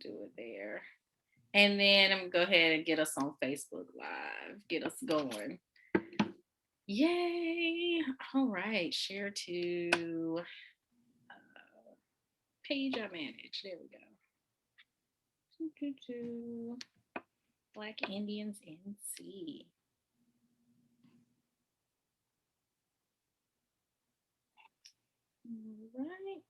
we'll do it there. And then I'm gonna go ahead and get us on Facebook Live, get us going. Yay. All right, share to page I manage. There we go. Black Indians NC. All right.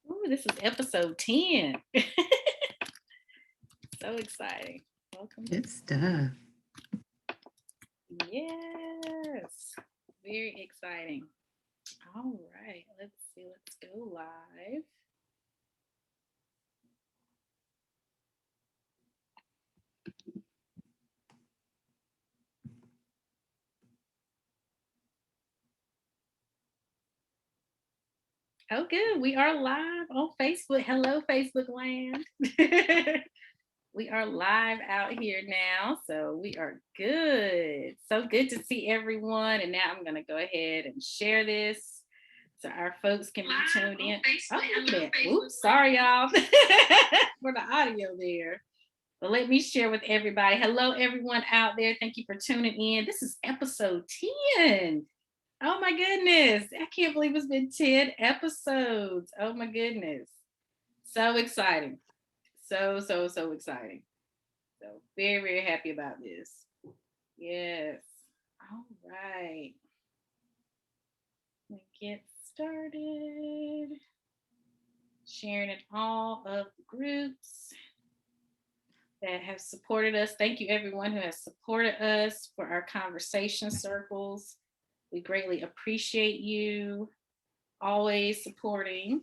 Ooh, this is episode 10. So exciting. Welcome. Good stuff. Yes. Very exciting. All right. Let's see. Let's go live. Oh, good. We are live on Facebook. Hello, Facebook land. We are live out here now, so we are good. So good to see everyone. And now I'm going to go ahead and share this so our folks can be tuned in. Oh, look at that. Oops, sorry, y'all, for the audio there. But let me share with everybody. Hello, everyone out there. Thank you for tuning in. This is episode 10. Oh my goodness. I can't believe it's been 10 episodes. Oh my goodness. So exciting. So exciting. So very, very happy about this. Yes. All right. Let's get started. Sharing in all of the groups that have supported us. Thank you everyone who has supported us for our conversation circles. We greatly appreciate you always supporting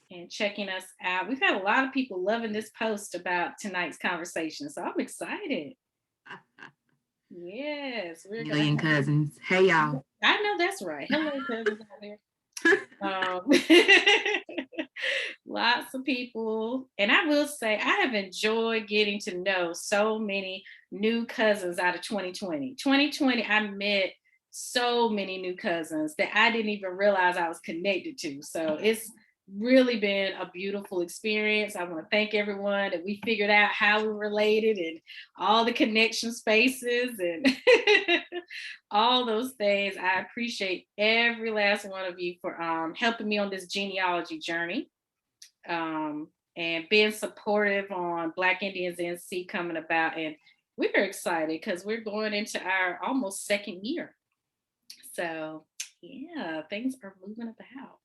and checking us out. We've had a lot of people loving this post about tonight's conversation, so I'm excited. Yes, we're million cousins. Hey y'all. I know that's right. Hello, cousins out there. Lots of people, and I will say I have enjoyed getting to know so many new cousins out of 2020. 2020, I met so many new cousins that I didn't even realize I was connected to. So it's really been a beautiful experience. I want to thank everyone that we figured out how we related and all the connection spaces and all those things. I appreciate every last one of you for helping me on this genealogy journey and being supportive on Black Indians NC coming about. And we're excited because we're going into our almost second year. So yeah, things are moving about.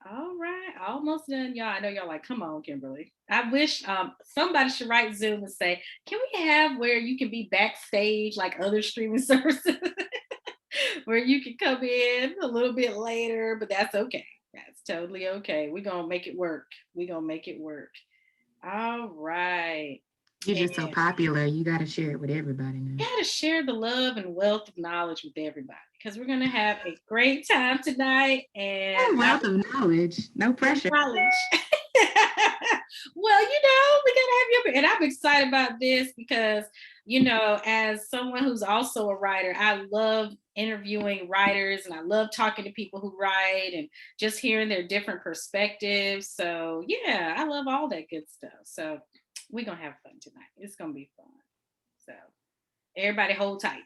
All right, almost done, y'all. I know y'all like, come on, Kimberly. I wish somebody should write Zoom and say, can we have where you can be backstage like other streaming services where you can come in a little bit later, but that's okay. That's totally okay. We're going to make it work. We're going to make it work. All right. You're just so popular. You got to share it with everybody now. You got to share the love and wealth of knowledge with everybody because we're going to have a great time tonight. And wealth of knowledge. No pressure. Knowledge. Well, we got to have you. And I'm excited about this because, as someone who's also a writer, I love interviewing writers and I love talking to people who write and just hearing their different perspectives. So, yeah, I love all that good stuff. So we're going to have fun tonight. It's going to be fun. So everybody hold tight.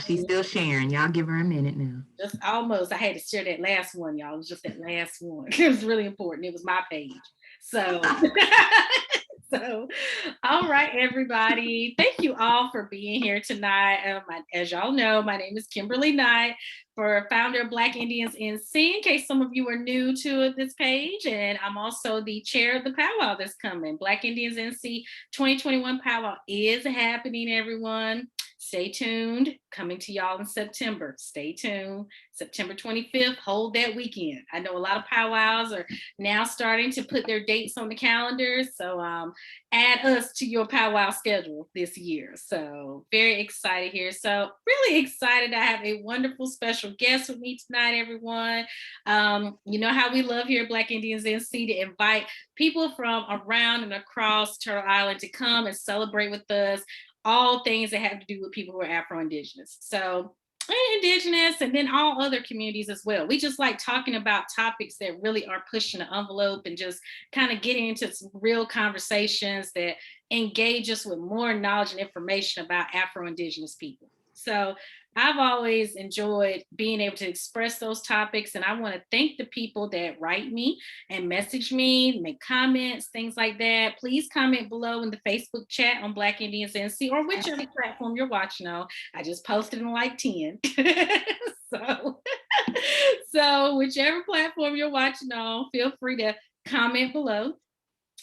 She's still sharing. Y'all give her a minute now. Just almost. I had to share that last one, y'all. It was just that last one. It was really important. It was my page. So, all right, everybody. Thank you all for being here tonight. As y'all know, my name is Kimberly Knight, founder of Black Indians NC, in case some of you are new to this page. And I'm also the chair of the powwow that's coming. Black Indians NC 2021 powwow is happening, everyone. stay tuned. Coming to y'all in September. Stay tuned. September 25th, hold that weekend. I know a lot of powwows are now starting to put their dates on the calendar. So add us to your powwow schedule this year. So very excited here. So really excited. I have a wonderful special guest with me tonight, everyone. You know how we love here at Black Indians NC to invite people from around and across Turtle Island to come and celebrate with us all things that have to do with people who are Afro-Indigenous. So Indigenous and then all other communities as well. We just like talking about topics that really are pushing the envelope and just kind of getting into some real conversations that engage us with more knowledge and information about Afro-Indigenous people. So I've always enjoyed being able to express those topics, and I want to thank the people that write me and message me, make comments, things like that. Please comment below in the Facebook chat on Black Indians NC or whichever platform you're watching on. I just posted in like 10. so, so whichever platform you're watching on, feel free to comment below.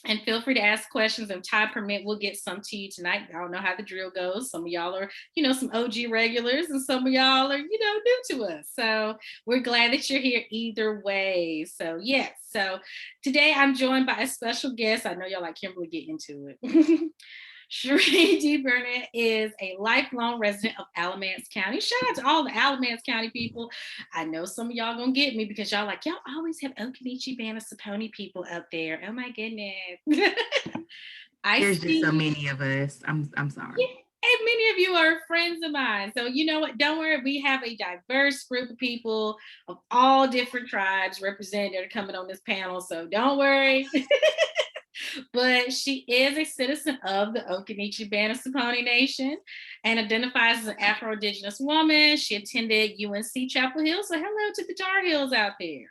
And feel free to ask questions. If time permit, we'll get some to you tonight. I don't know how the drill goes. Some of y'all are, some OG regulars, and some of y'all are, new to us. So we're glad that you're here either way. So yes. So today I'm joined by a special guest. I know y'all like Kimberly, get into it. Shereá Burnett is a lifelong resident of Alamance County. Shout out to all the Alamance County people. I know some of y'all gonna get me because y'all always have Occaneechi band of Saponi people up there. Oh my goodness. There's just so many of us. I'm sorry. Yeah, and many of you are friends of mine. So you know what? Don't worry. We have a diverse group of people of all different tribes represented that are coming on this panel. So don't worry. But she is a citizen of the Occaneechi Band of Saponi Nation and identifies as an Afro-Indigenous woman. She attended UNC Chapel Hill. So hello to the Tar Heels out there.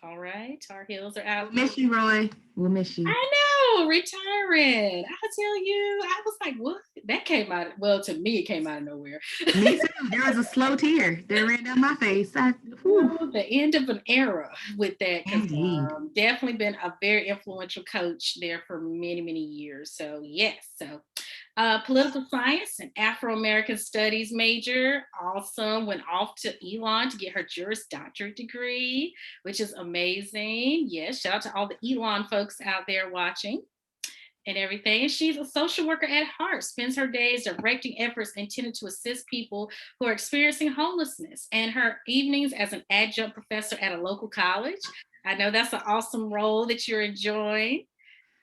All right, Tar Heels are out. We'll miss you, Roy. We'll miss you. I know, retiring. I tell you, I was like, what? That came out, well, to me, it came out of nowhere. Me too. There was a slow tear that ran down my face. The end of an era with that. Definitely been a very influential coach there for many, many years. So yes, political science and Afro-American studies major. Awesome. Went off to Elon to get her Juris Doctorate degree, which is amazing. Yes, shout out to all the Elon folks out there watching and everything. And she's a social worker at heart, spends her days directing efforts intended to assist people who are experiencing homelessness, and her evenings as an adjunct professor at a local college. I know that's an awesome role that you're enjoying.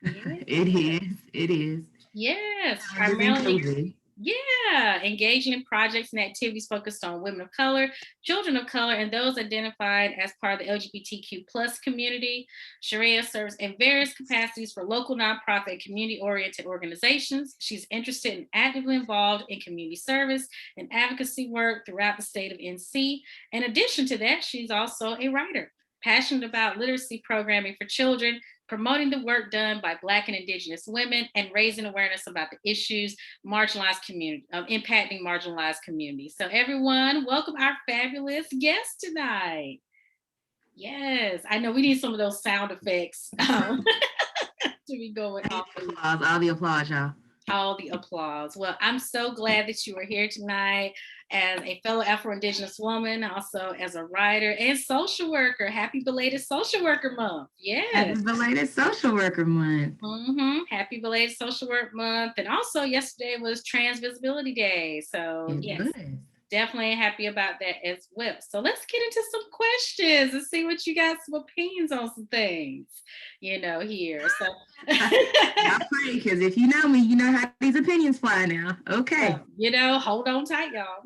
Yeah. It is. Yes, primarily. Yeah, engaging in projects and activities focused on women of color, children of color, and those identified as part of the LGBTQ plus community. Shereá serves in various capacities for local nonprofit and community-oriented organizations. She's interested and actively involved in community service and advocacy work throughout the state of NC. In addition to that, she's also a writer, passionate about literacy programming for children, promoting the work done by Black and Indigenous women, and raising awareness about the issues impacting marginalized communities. So everyone, welcome our fabulous guest tonight. Yes, I know we need some of those sound effects to be going off. All the applause, y'all. All the applause. Well, I'm so glad that you are here tonight as a fellow Afro-Indigenous woman, also as a writer and social worker. Happy belated Social Worker Month. Yes. Happy belated Social Worker Month. Happy belated Social Work Month. And also yesterday was Trans Visibility Day. So yes, definitely happy about that as well. So let's get into some questions and see what you got, some opinions on some things, here. So I pray, because if you know me, you know how these opinions fly now. Okay. Hold on tight, y'all.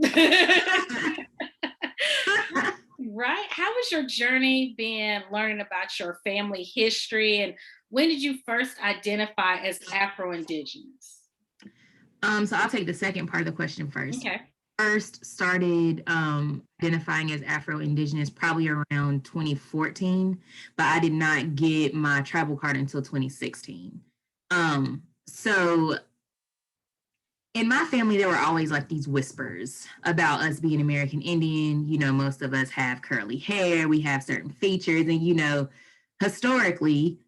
Right? How was your journey been learning about your family history, and when did you first identify as Afro-Indigenous? So I'll take the second part of the question first. Okay. First started identifying as Afro-Indigenous probably around 2014, but I did not get my tribal card until 2016. So in my family, there were always like these whispers about us being American Indian. Most of us have curly hair, we have certain features, and historically,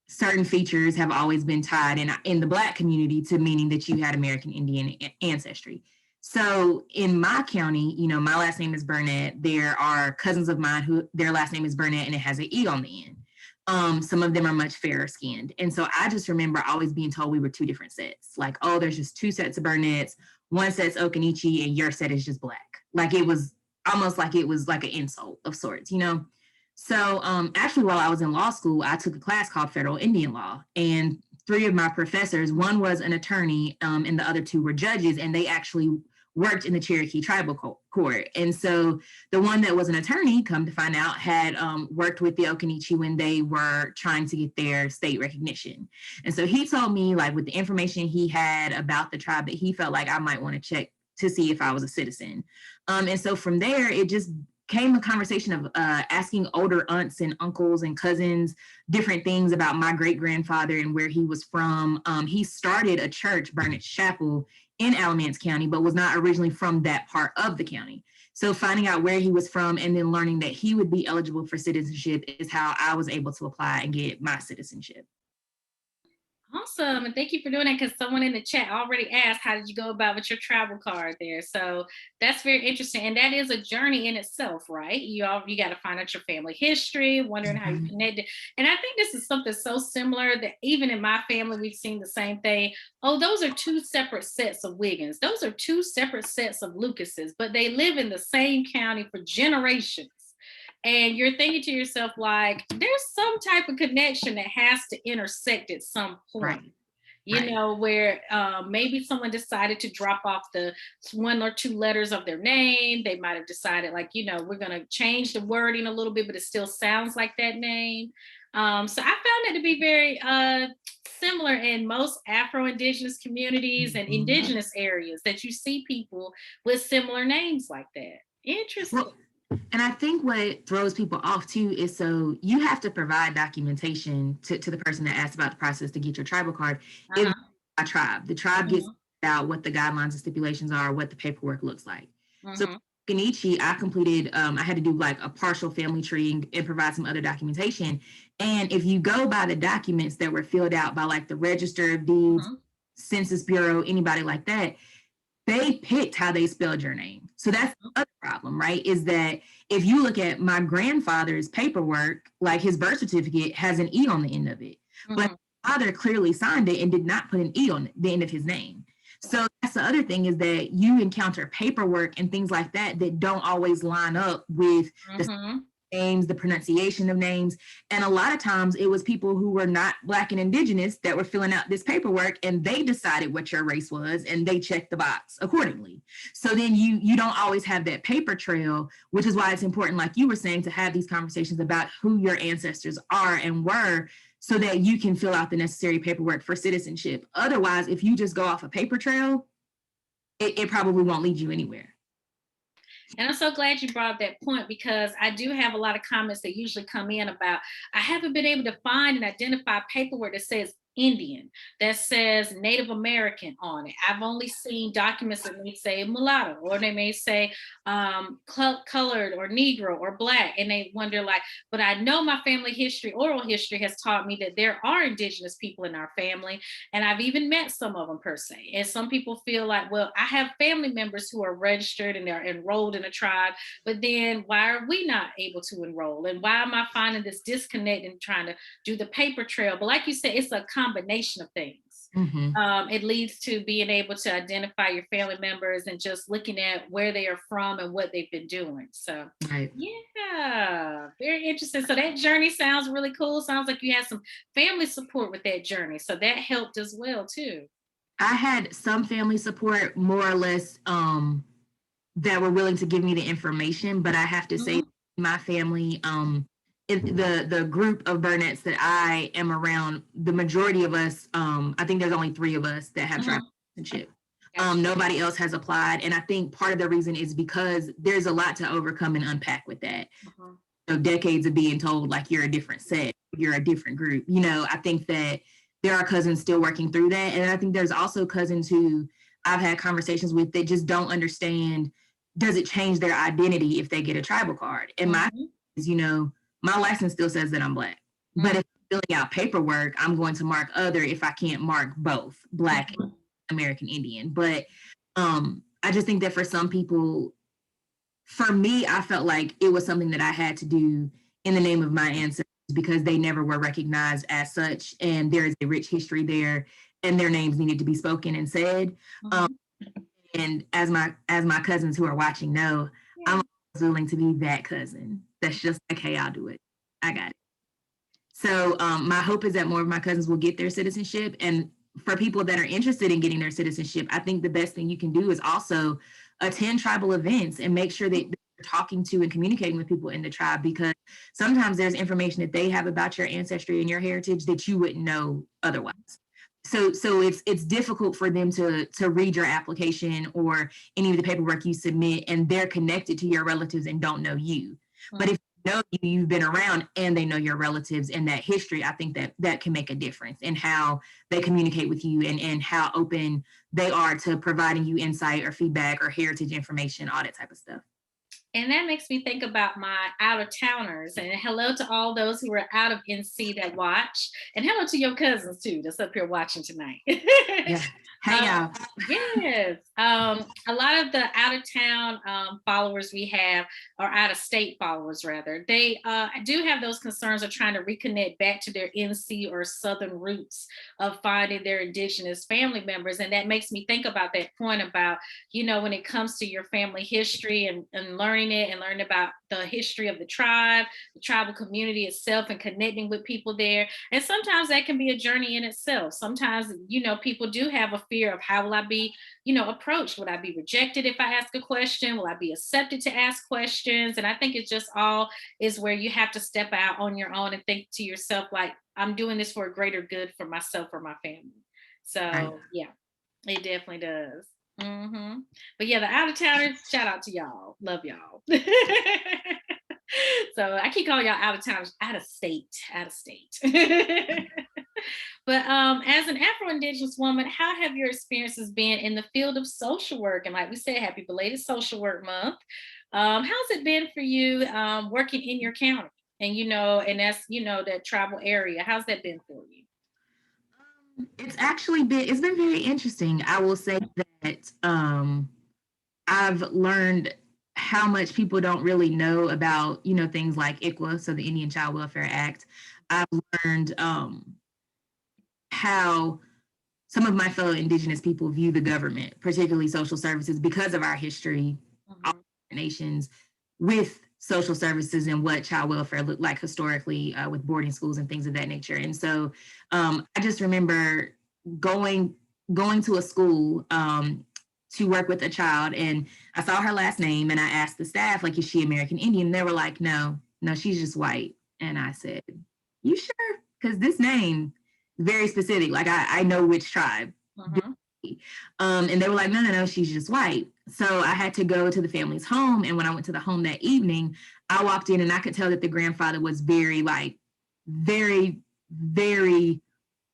certain features have always been tied in the Black community to meaning that you had American Indian ancestry. So in my county, you know, my last name is Burnett. There are cousins of mine who their last name is Burnett and it has an E on the end. Some of them are much fairer skinned. And so I just remember always being told we were two different sets. Like, oh, there's just two sets of Burnett's. One set's Occaneechi and your set is just black. Like it was almost like it was like an insult of sorts, you know? So actually, while I was in law school, I took a class called Federal Indian Law. And three of my professors, one was an attorney and the other two were judges, and they actually worked in the Cherokee tribal court. And so the one that was an attorney, come to find out, had worked with the Occaneechi when they were trying to get their state recognition. And so he told me, like, with the information he had about the tribe, that he felt like I might want to check to see if I was a citizen. And so from there, it just came a conversation of asking older aunts and uncles and cousins different things about my great grandfather and where he was from. He started a church, Burnett Chapel, in Alamance County, but was not originally from that part of the county. So finding out where he was from and then learning that he would be eligible for citizenship is how I was able to apply and get my citizenship. Awesome. And thank you for doing that, because someone in the chat already asked, how did you go about with your travel card there? So that's very interesting. And that is a journey in itself, right? You got to find out your family history, wondering how you Mhm. connected. And I think this is something so similar that even in my family, we've seen the same thing. Oh, those are two separate sets of Wiggins. Those are two separate sets of Lucases, but they live in the same county for generations. And you're thinking to yourself, like, there's some type of connection that has to intersect at some Right, point, right. where maybe someone decided to drop off the one or two letters of their name. They might have decided, like, we're going to change the wording a little bit, but it still sounds like that name. So I found it to be very similar in most Afro Indigenous communities and Mhm. Indigenous areas, that you see people with similar names like that. Interesting. Well, and I think what throws people off too is, so you have to provide documentation to the person that asked about the process to get your tribal card. If Uh-huh. a tribe, the tribe gets Mhm, out what the guidelines and stipulations are, what the paperwork looks like. So mhm, Occaneechi, I completed, I had to do like a partial family tree and provide some other documentation. And if you go by the documents that were filled out by like the Register of Deeds, mhm, Census Bureau, anybody like that, they picked how they spelled your name. So that's mhm, the other problem, right? Is that if you look at my grandfather's paperwork, like his birth certificate has an E on the end of it, but mhm. my father clearly signed it and did not put an E on the end of his name. So that's the other thing, is that you encounter paperwork and things like that that don't always line up with the Mhm. names, the pronunciation of names. And a lot of times it was people who were not Black and Indigenous that were filling out this paperwork, and they decided what your race was and they checked the box accordingly. So then you don't always have that paper trail, which is why it's important, like you were saying, to have these conversations about who your ancestors are and were, so that you can fill out the necessary paperwork for citizenship. Otherwise, if you just go off a paper trail, it probably won't lead you anywhere. And I'm so glad you brought up that point, because I do have a lot of comments that usually come in about, I haven't been able to find and identify paperwork that says Indian, that says Native American on it. I've only seen documents that may say mulatto, or they may say colored or Negro or Black. And they wonder, like, but I know my family history, oral history has taught me that there are Indigenous people in our family. And I've even met some of them per se. And some people feel like, well, I have family members who are registered and they're enrolled in a tribe, but then why are we not able to enroll? And why am I finding this disconnect and trying to do the paper trail? But like you said, it's a combination of things. Mm-hmm. It leads to being able to identify your family members and just looking at where they are from and what they've been doing. So, Right. yeah, very interesting. So, that journey sounds really cool. Sounds like you had some family support with that journey. So, that helped as well, too. I had some family support, more or less, that were willing to give me the information, but I have to say, Mhm, my family, the group of Burnett's that I am around, the majority of us, I think there's only three of us that have tribal mhm. citizenship. Gotcha. Nobody else has applied, and I think part of the reason is because there's a lot to overcome and unpack with that. Mhm, So decades of being told, like, you're a different set, you're a different group. I think that there are cousins still working through that, and I think there's also cousins who I've had conversations with that just don't understand, does it change their identity if they get a tribal card? And my mhm, is, my license still says that I'm Black, but mhm, if I'm filling out paperwork, I'm going to mark other if I can't mark both Black mhm. American Indian. But I just think that for some people, for me, I felt like it was something that I had to do in the name of my ancestors because they never were recognized as such. And there is a rich history there, and their names needed to be spoken and said. Um, Mhm. and as my cousins who are watching know, Yeah. I'm willing to be that cousin. That's just like, hey, I'll do it. I got it. So my hope is that more of my cousins will get their citizenship. And for people that are interested in getting their citizenship, I think the best thing you can do is also attend tribal events and make sure that you're talking to and communicating with people in the tribe, because sometimes there's information that they have about your ancestry and your heritage that you wouldn't know otherwise. So it's difficult for them to read your application or any of the paperwork you submit, and they're connected to your relatives and don't know you. But if know you, you've been around, and they know your relatives and that history, I think that that can make a difference in how they communicate with you, and how open they are to providing you insight or feedback or heritage information, all that type of stuff. And that makes me think about my out of towners. And hello to all those who are out of NC that watch. And hello to your cousins too that's up here watching tonight. Yeah. Hey, um, y'all. yes. A lot of the out of town followers we have, or out of state followers rather, they do have those concerns of trying to reconnect back to their NC or Southern roots of finding their Indigenous family members. And that makes me think about that point about, when it comes to your family history and learning it and learning about the history of the tribe, the tribal community itself, and connecting with people there. And sometimes that can be a journey in itself. Sometimes, people do have a fear of how will I be, approached? Would I be rejected if I ask a question? Will I be accepted to ask questions? And I think it's just all is where you have to step out on your own and think to yourself, like, I'm doing this for a greater good for myself or my family. Right. So yeah, it definitely does. But yeah, the out of towners, shout out to y'all. Love y'all. So I keep calling y'all out of towners, out of state, out of state. But as an Afro-Indigenous woman, how have your experiences been in the field of social work? And like we said, happy belated Social Work Month. How's it been for you working in your county? And and that's that tribal area. How's that been for you? It's been very interesting. I will say that I've learned how much people don't really know about, things like ICWA, so the Indian Child Welfare Act. I've learned how some of my fellow Indigenous people view the government, particularly social services, because of our history, all Mhm. nations, with social services and what child welfare looked like historically, with boarding schools and things of that nature. And so I just remember going going to a school to work with a child, and I saw her last name, and I asked the staff, like, is she American Indian? And they were like, no, no, she's just white. And I said, you sure? Because this name very specific. Like I know which tribe. Mhm. And they were like, no, no, no, she's just white. So I had to go to the family's home. And when I went to the home that evening, I walked in and I could tell that the grandfather was very, like, very, very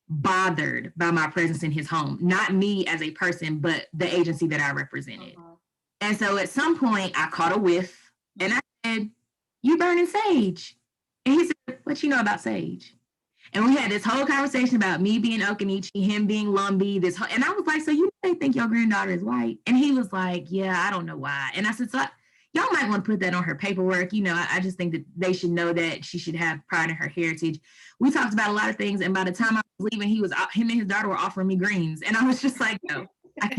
bothered by my presence in his home. Not me as a person, but the agency that I represented. Mhm. And so at some point I caught a whiff and I said, you burning sage. And he said, what you know about sage? And we had this whole conversation about me being Occaneechi, him being Lumbee, and I was like, so you think your granddaughter is white? And he was like, yeah, I don't know why. And I said, so y'all might want to put that on her paperwork. I just think that they should know that she should have pride in her heritage. We talked about a lot of things. And by the time I was leaving, him and his daughter were offering me greens. And I was just like, no, I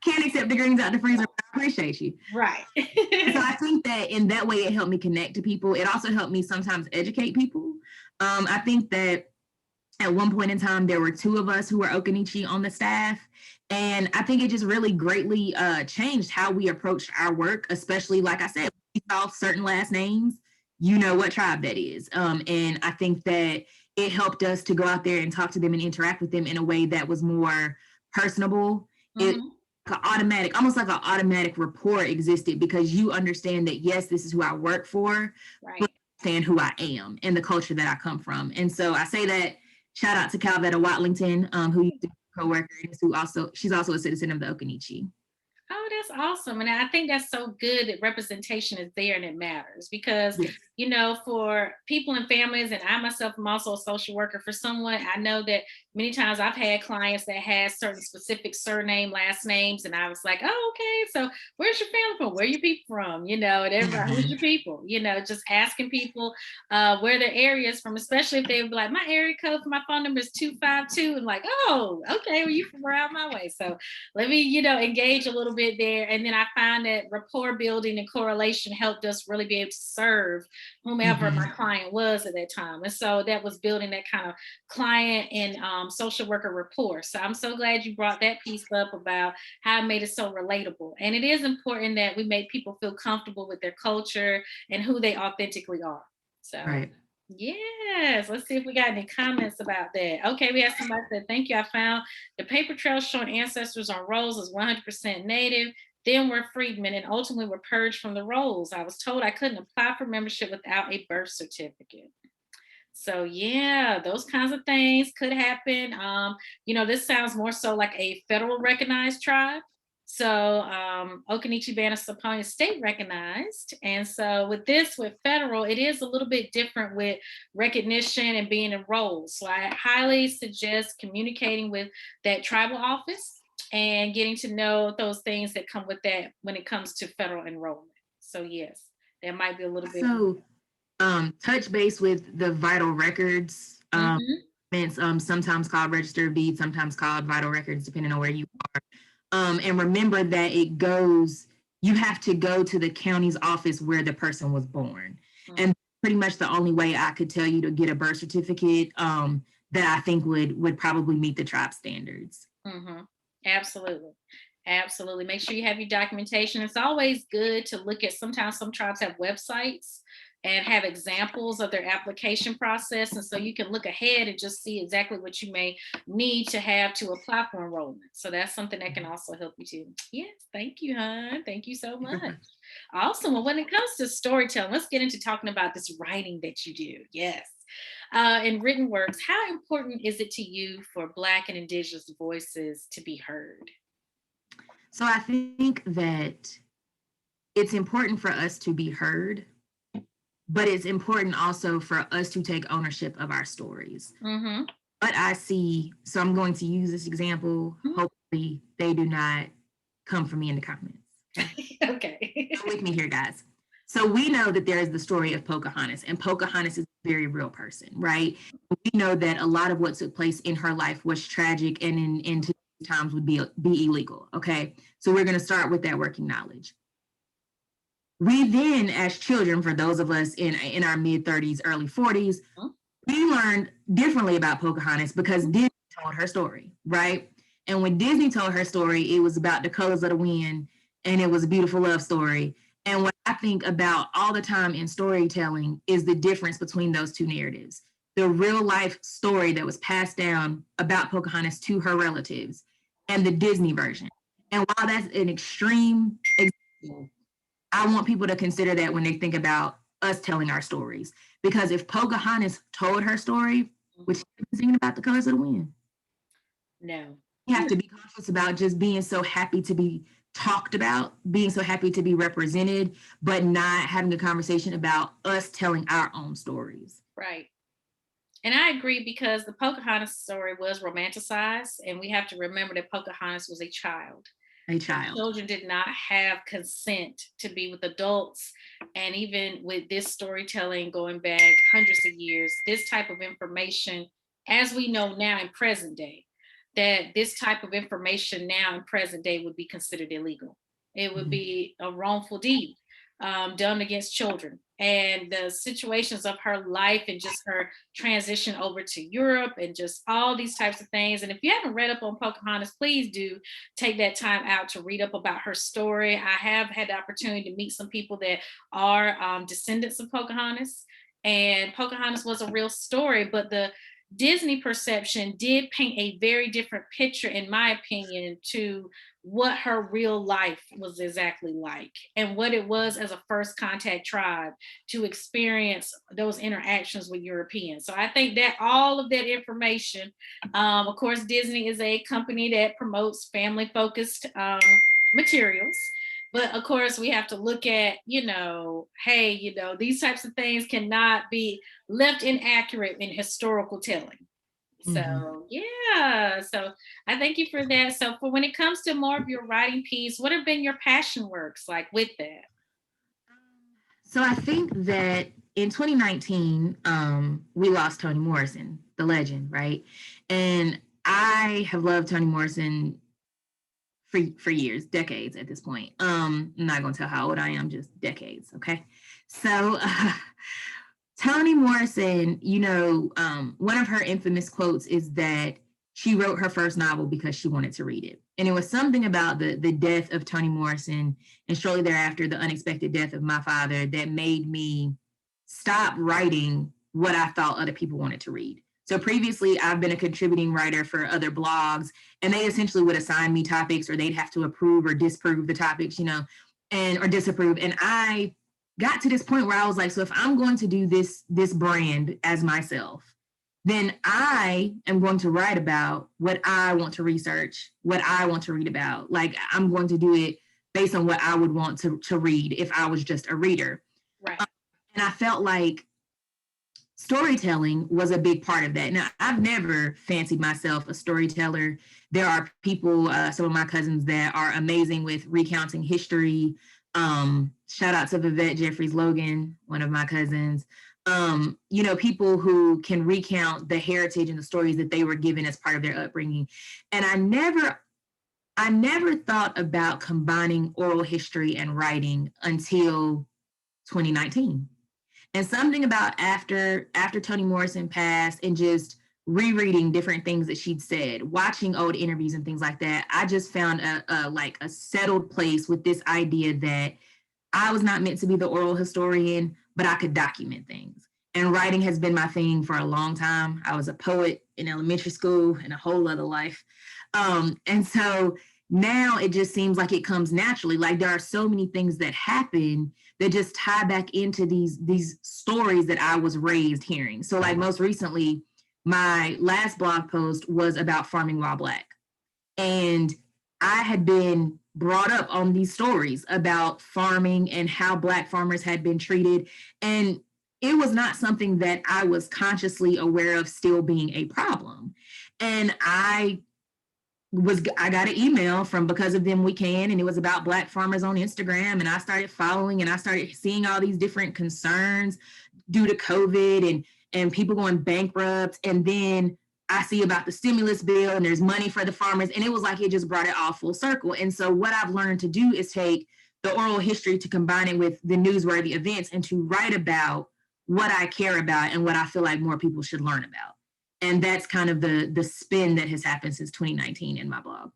can't accept the greens out the freezer. But I appreciate you. Right. So I think that in that way, it helped me connect to people. It also helped me sometimes educate people. I think that at one point in time, there were two of us who were Occaneechi on the staff. And I think it just really greatly changed how we approached our work, especially, like I said, we saw certain last names, you know what tribe that is. And I think that it helped us to go out there and talk to them and interact with them in a way that was more personable. It Mhm. almost like an automatic rapport existed, because you understand that, yes, this is who I work for, but Right. understand who I am and the culture that I come from. And so I say that, shout out to Calvetta Watlington, who used to be a coworker, she's also a citizen of the Occaneechi. Oh, that's awesome. And I think that's so good that representation is there and it matters because, Yes. for people and families, and I myself am also a social worker for someone, I know that many times I've had clients that had certain specific surname, last names, and I was like, oh, okay, so where's your family from? Where your people from? And everybody, who's Mhm. your people? Just asking people where their area is from, especially if they would be like, my area code for my phone number is 252. And like, oh, okay, well, you from around my way. So let me, engage a little bit there. And then I find that rapport building and correlation helped us really be able to serve whomever my Mhm. client was at that time. And so that was building that kind of client and social worker rapport. So I'm so glad you brought that piece up about how it made it so relatable. And it is important that we make people feel comfortable with their culture and who they authentically are. So Right. yes, let's see if we got any comments about that. Okay, we have somebody said, thank you. I found the paper trail showing ancestors on rolls as 100% native, then were freedmen and ultimately were purged from the rolls. I was told I couldn't apply for membership without a birth certificate. So yeah, those kinds of things could happen. This sounds more so like a federal recognized tribe. So Occaneechi Band of Saponi is state recognized. And so with federal, it is a little bit different with recognition and being enrolled. So I highly suggest communicating with that tribal office and getting to know those things that come with that when it comes to federal enrollment. So yes, there might be a little bit. So, touch base with the vital records. Mhm. It's sometimes called register of deeds, sometimes called vital records, depending on where you are. And remember that you have to go to the county's office where the person was born. And pretty much the only way I could tell you to get a birth certificate that I think would probably meet the tribe standards. Mhm. Absolutely. Absolutely. Make sure you have your documentation. It's always good to look at, sometimes some tribes have websites and have examples of their application process. And so you can look ahead and just see exactly what you may need to have to apply for enrollment. So that's something that can also help you too. Yes. Thank you, hon. Thank you so much. Awesome. Well, when it comes to storytelling, let's get into talking about this writing that you do. Yes. In written works, how important is it to you for Black and Indigenous voices to be heard? So I think that it's important for us to be heard, but it's important also for us to take ownership of our stories. Mm-hmm. What I see, so I'm going to use this example. Hopefully, they do not come for me in the comments. Okay. Okay. Come with me here, guys. So we know that there is the story of Pocahontas, and Pocahontas is a very real person, right? We know that a lot of what took place in her life was tragic and in today's times would be illegal. Okay. So we're going to start with that working knowledge. We then, as children, for those of us in our mid 30s, early 40s, we learned differently about Pocahontas because Disney told her story, right? And when Disney told her story, it was about the colors of the wind and it was a beautiful love story. And what I think about all the time in storytelling is the difference between those two narratives. The real life story that was passed down about Pocahontas to her relatives and the Disney version. And while that's an extreme example, I want people to consider that when they think about us telling our stories. Because if Pocahontas told her story, which she was singing about the colors of the wind, No. you have to be conscious about just being so happy to be talked about, being so happy to be represented, but not having a conversation about us telling our own stories. Right. And I agree because the Pocahontas story was romanticized, and we have to remember that Pocahontas was a child. A And child. children did not have consent to be with adults. And even with this storytelling going back hundreds of years, this type of information, as we know now in present day, that this type of information now in present day would be considered illegal. It would Mhm. be a wrongful deed done against children. And the situations of her life and just her transition over to Europe and just all these types of things. And if you haven't read up on Pocahontas, please do take that time out to read up about her story. I have had the opportunity to meet some people that are descendants of Pocahontas, and Pocahontas was a real story, but the Disney perception did paint a very different picture, in my opinion, to what her real life was exactly like and what it was as a first contact tribe to experience those interactions with Europeans. So I think that all of that information, of course, Disney is a company that promotes family focused materials. But of course, we have to look at, hey, these types of things cannot be left inaccurate in historical telling. Mhm. So, yeah. So, I thank you for that. So, for when it comes to more of your writing piece, what have been your passion works like with that? So I think that in 2019, we lost Toni Morrison, the legend, right? And I have loved Toni Morrison for years, decades at this point. I'm not gonna tell how old I am, just decades, okay? So Toni Morrison, one of her infamous quotes is that she wrote her first novel because she wanted to read it. And it was something about the death of Toni Morrison and shortly thereafter, the unexpected death of my father that made me stop writing what I thought other people wanted to read. So previously, I've been a contributing writer for other blogs, and they essentially would assign me topics or they'd have to approve or disprove the topics, and or disapprove. And I got to this point where I was like, so if I'm going to do this brand as myself, then I am going to write about what I want to research, what I want to read about. Like I'm going to do it based on what I would want to read if I was just a reader. Right. And I felt like storytelling was a big part of that. Now, I've never fancied myself a storyteller. There are people, some of my cousins, that are amazing with recounting history. Shout out to Vivette Jeffries Logan, one of my cousins. People who can recount the heritage and the stories that they were given as part of their upbringing. And I never thought about combining oral history and writing until 2019. And something about after Toni Morrison passed and just rereading different things that she'd said, watching old interviews and things like that, I just found a settled place with this idea that I was not meant to be the oral historian, but I could document things. And writing has been my thing for a long time. I was a poet in elementary school and a whole other life. And so now it just seems like it comes naturally. Like there are so many things that happen that just tie back into these stories that I was raised hearing. So like most recently, my last blog post was about farming while Black. And I had been brought up on these stories about farming and how Black farmers had been treated. And it was not something that I was consciously aware of still being a problem. And I got an email from Because of Them We Can, and it was about Black farmers on Instagram. And I started following and I started seeing all these different concerns due to COVID and people going bankrupt. And then I see about the stimulus bill and there's money for the farmers. And it was like it just brought it all full circle. And so what I've learned to do is take the oral history to combine it with the newsworthy events and to write about what I care about and what I feel like more people should learn about. And that's kind of the spin that has happened since 2019 in my blog.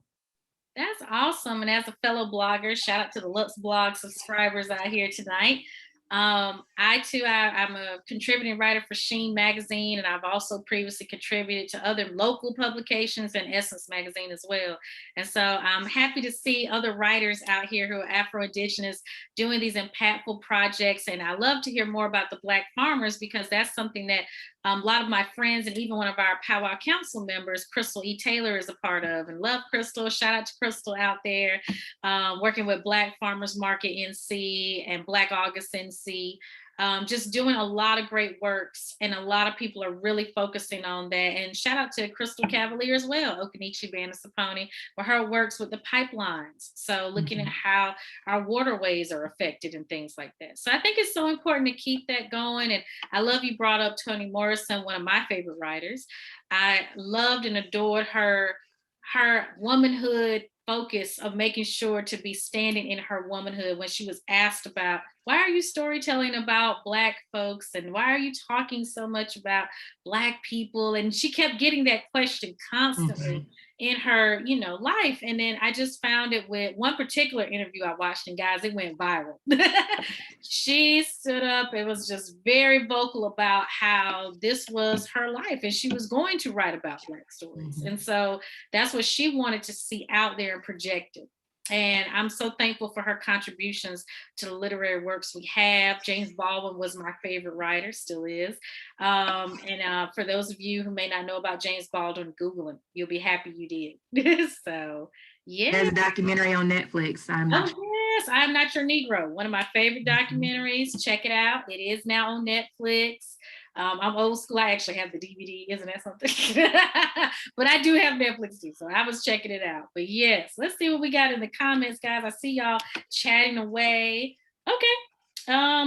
That's awesome. And as a fellow blogger, shout out to the Lux Blog subscribers out here tonight. I too, I'm a contributing writer for Sheen Magazine, and I've also previously contributed to other local publications and Essence Magazine as well. And so I'm happy to see other writers out here who are Afro Indigenous doing these impactful projects. And I love to hear more about the Black farmers because that's something that a lot of my friends and even one of our Powwow Council members, Crystal E. Taylor, is a part of. And love Crystal. Shout out to Crystal out there, working with Black Farmers Market NC and Black August NC. Just doing a lot of great works, and a lot of people are really focusing on that. And shout out to Crystal Cavalier as well, Occaneechi Band of Saponi, for her works with the pipelines. So looking at how our waterways are affected and things like that. So I think it's so important to keep that going. And I love you brought up Toni Morrison, one of my favorite writers. I loved and adored her womanhood focus of making sure to be standing in her womanhood when she was asked about why are you storytelling about Black folks and why are you talking so much about Black people, and she kept getting that question constantly Mhm. in her life. And then I just found it with one particular interview I watched, and guys, it went viral. She stood up and was just very vocal about how this was her life and she was going to write about Black stories. Mhm. And so that's what she wanted to see out there and projected. And I'm so thankful for her contributions to the literary works we have. James Baldwin was my favorite writer, still is. And for those of you who may not know about James Baldwin, Google him. You'll be happy you did. So, yeah. There's a documentary on Netflix. I'm Oh, not sure. yes. I'm Not Your Negro. One of my favorite Mhm. documentaries. Check it out. It is now on Netflix. I'm old school. I actually have the DVD. Isn't that something? But I do have Netflix too. So I was checking it out. But yes, let's see what we got in the comments, guys. I see y'all chatting away. Okay.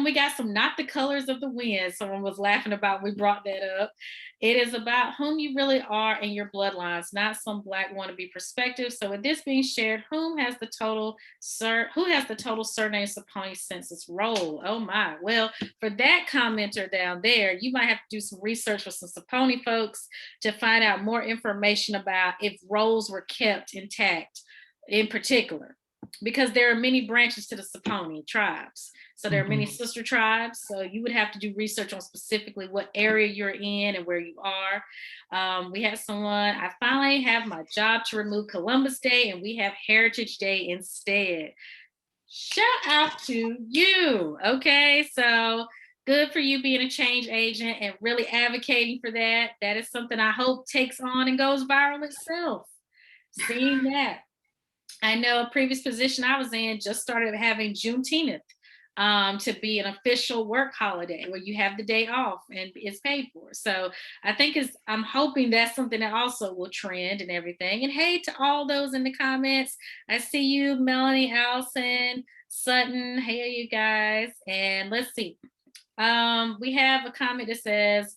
We got some Not the Colors of the Wind. Someone was laughing about, we brought that up. It is about whom you really are and your bloodlines, not some black wannabe perspective. So with this being shared, who has the total surname Saponi census roll? Oh my. Well, for that commenter down there, you might have to do some research with some Saponi folks to find out more information about if rolls were kept intact in particular, because there are many branches to the Saponi tribes. So there are many Mhm. sister tribes. So you would have to do research on specifically what area you're in and where you are. We had someone, I finally have my job to remove Columbus Day and we have Heritage Day instead. Shout out to you. Okay. So good for you being a change agent and really advocating for that. That is something I hope takes on and goes viral itself. Seeing that. I know a previous position I was in just started having Juneteenth to be an official work holiday where you have the day off and it's paid for. So I'm hoping that's something that also will trend and everything. And hey, to all those in the comments, I see you, Melanie, Allison, Sutton. Hey, you guys. And let's see. We have a comment that says,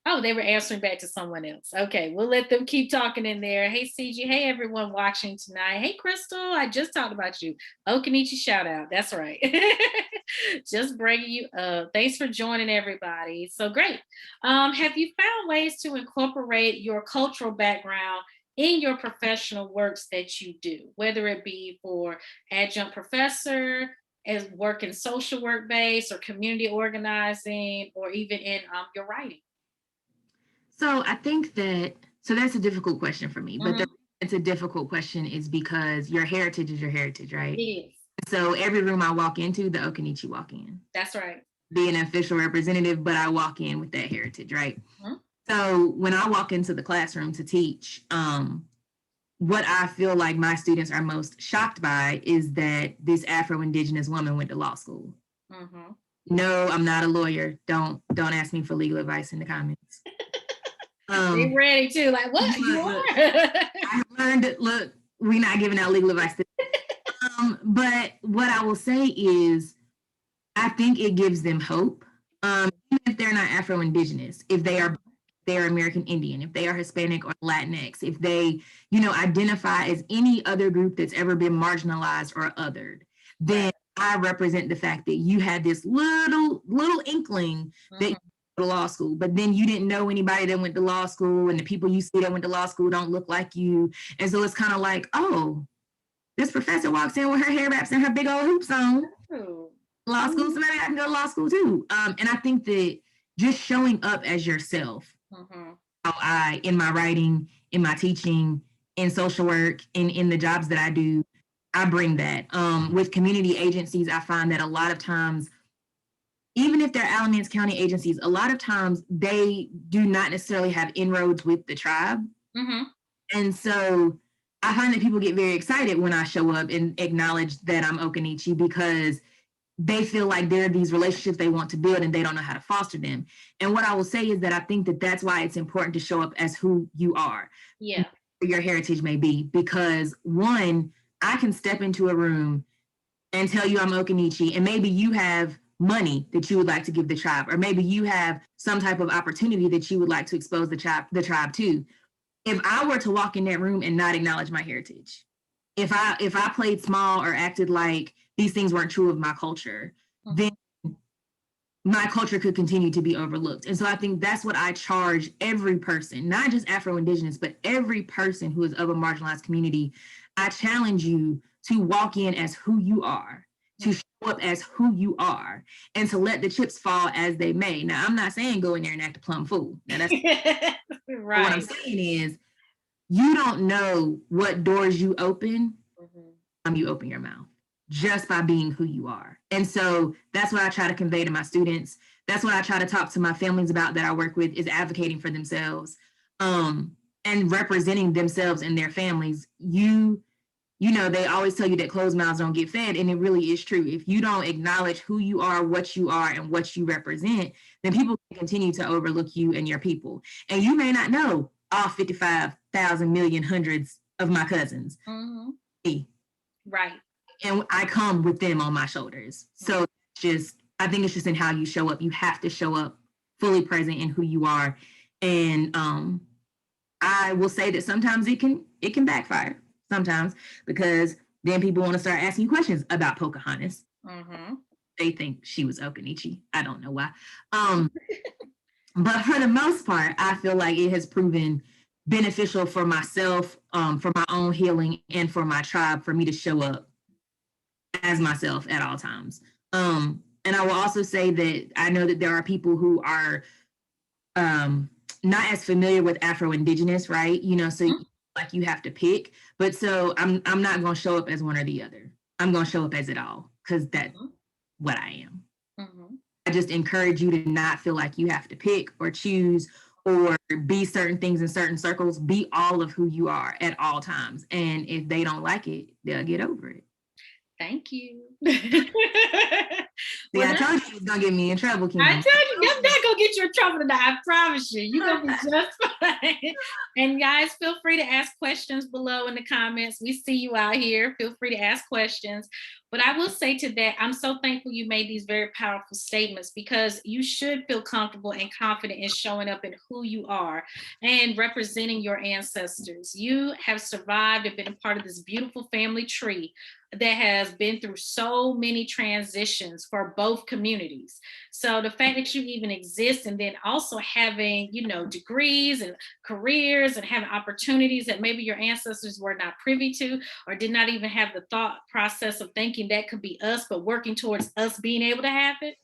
oh, they were answering back to someone else. Okay, we'll let them keep talking in there. Hey, CG. Hey, everyone watching tonight. Hey, Crystal. I just talked about you. Occaneechi shout out. That's right. Just bringing you up. Thanks for joining, everybody. So great. Have you found ways to incorporate your cultural background in your professional works that you do, whether it be for adjunct professor, as work in social work base or community organizing, or even in your writing? So I think so that's a difficult question for me, but Mhm. it's a difficult question is because your heritage is your heritage, It right? is. So every room I walk into, the Occaneechi walk in. That's right. Be an official representative, but I walk in with that heritage, right? Mhm. So when I walk into the classroom to teach, what I feel like my students are most shocked by is that this Afro Indigenous woman went to law school. Mhm. No, I'm not a lawyer. Don't ask me for legal advice in the comments. They Um, ready too. Like, what? You look, are? I learned. Look, we're not giving out legal advice. But what I will say is, I think it gives them hope. Even if they're not Afro Indigenous, if they're American Indian, if they are Hispanic or Latinx, if they, identify as any other group that's ever been marginalized or othered, then Right. I represent the fact that you had this little inkling that you Mhm. go to law school, but then you didn't know anybody that went to law school, and the people you see that went to law school don't look like you. And so it's kind of like, oh, this professor walks in with her hair wraps and her big old hoops on Ooh. law school, so Mhm. maybe I can go to law school too. And I think that just showing up as yourself, Mhm. how I, in my writing, in my teaching, in social work, in the jobs that I do, I bring that. With community agencies, I find that a lot of times, even if they're Alamance County agencies, a lot of times they do not necessarily have inroads with the tribe. Mhm. And so I find that people get very excited when I show up and acknowledge that I'm Occaneechi because they feel like there are these relationships they want to build and they don't know how to foster them. And what I will say is that I think that that's why it's important to show up as who you are, Yeah. your heritage may be, because one, I can step into a room and tell you I'm Occaneechi, and maybe you have money that you would like to give the tribe, or maybe you have some type of opportunity that you would like to expose the tribe to. If I were to walk in that room and not acknowledge my heritage, if I played small or acted like these things weren't true of my culture, then Mhm. my culture could continue to be overlooked. And so I think that's what I charge every person, not just Afro Indigenous, but every person who is of a marginalized community. I challenge you to walk in as who you are, to show up as who you are, and to let the chips fall as they may. Now, I'm not saying go in there and act a plum fool. Now, that's but what I'm Right. saying is you don't know what doors you open Mhm. time you open your mouth, just by being who you are. And so that's what I try to convey to my students. That's what I try to talk to my families about that I work with, is advocating for themselves, and representing themselves and their families. You know, they always tell you that closed mouths don't get fed, and it really is true. If you don't acknowledge who you are, and what you represent, then people can continue to overlook you and your people. And you may not know all 55,000 million hundreds of my cousins. Mm-hmm. Right. And I come with them on my shoulders. So I think it's just in how you show up. You have to show up fully present in who you are. And I will say that sometimes it can backfire sometimes, because then people want to start asking you questions about Pocahontas. Mm-hmm. They think she was Occaneechi. I don't know why. But for the most part, I feel like it has proven beneficial for myself, for my own healing, and for my tribe, for me to show up as myself at all times. And I will also say that I know that there are people who are not as familiar with Afro Indigenous, right? You know, so like you have to pick. But so I'm not going to show up as one or the other. I'm going to show up as it all, because that's what I am. Mm-hmm. I just encourage you to not feel like you have to pick or choose or be certain things in certain circles. Be all of who you are at all times. And if they don't like it, they'll get over it. Thank you. Well, I told you it was going to get me in trouble, Kim. I told you, I'm not going to get you in trouble tonight. I promise you. You're going to be just fine. And guys, feel free to ask questions below in the comments. We see you out here. Feel free to ask questions. But I will say to that, I'm so thankful you made these very powerful statements, because you should feel comfortable and confident in showing up in who you are and representing your ancestors. You have survived and been a part of this beautiful family tree that has been through so many transitions for both communities. So the fact that you even exist, and then also having, you know, degrees and careers and having opportunities that maybe your ancestors were not privy to, or did not even have the thought process of thinking that could be us, but working towards us being able to have it.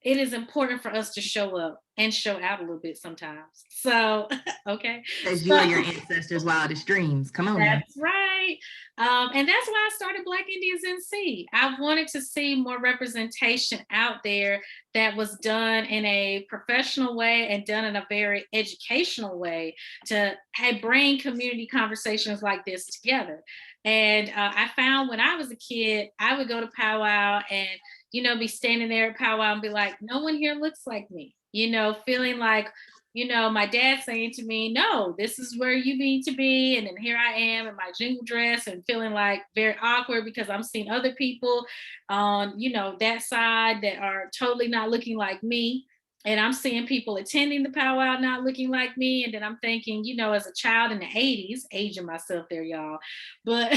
It is important for us to show up and show out a little bit sometimes. So, okay. Because you are your ancestors' wildest dreams. Come on. That's right. And that's why I started Black Indians NC. I wanted to see more representation out there that was done in a professional way and done in a very educational way to bring community conversations like this together. And I found when I was a kid, I would go to powwow and, you know, be standing there at powwow and be like, no one here looks like me, you know, feeling like, you know, my dad saying to me, no, this is where you need to be. And then here I am in my jingle dress and feeling like very awkward, because I'm seeing other people on, you know, that side that are totally not looking like me. And I'm seeing people attending the powwow not looking like me. And then I'm thinking, you know, as a child in the 80s, aging myself there, y'all. But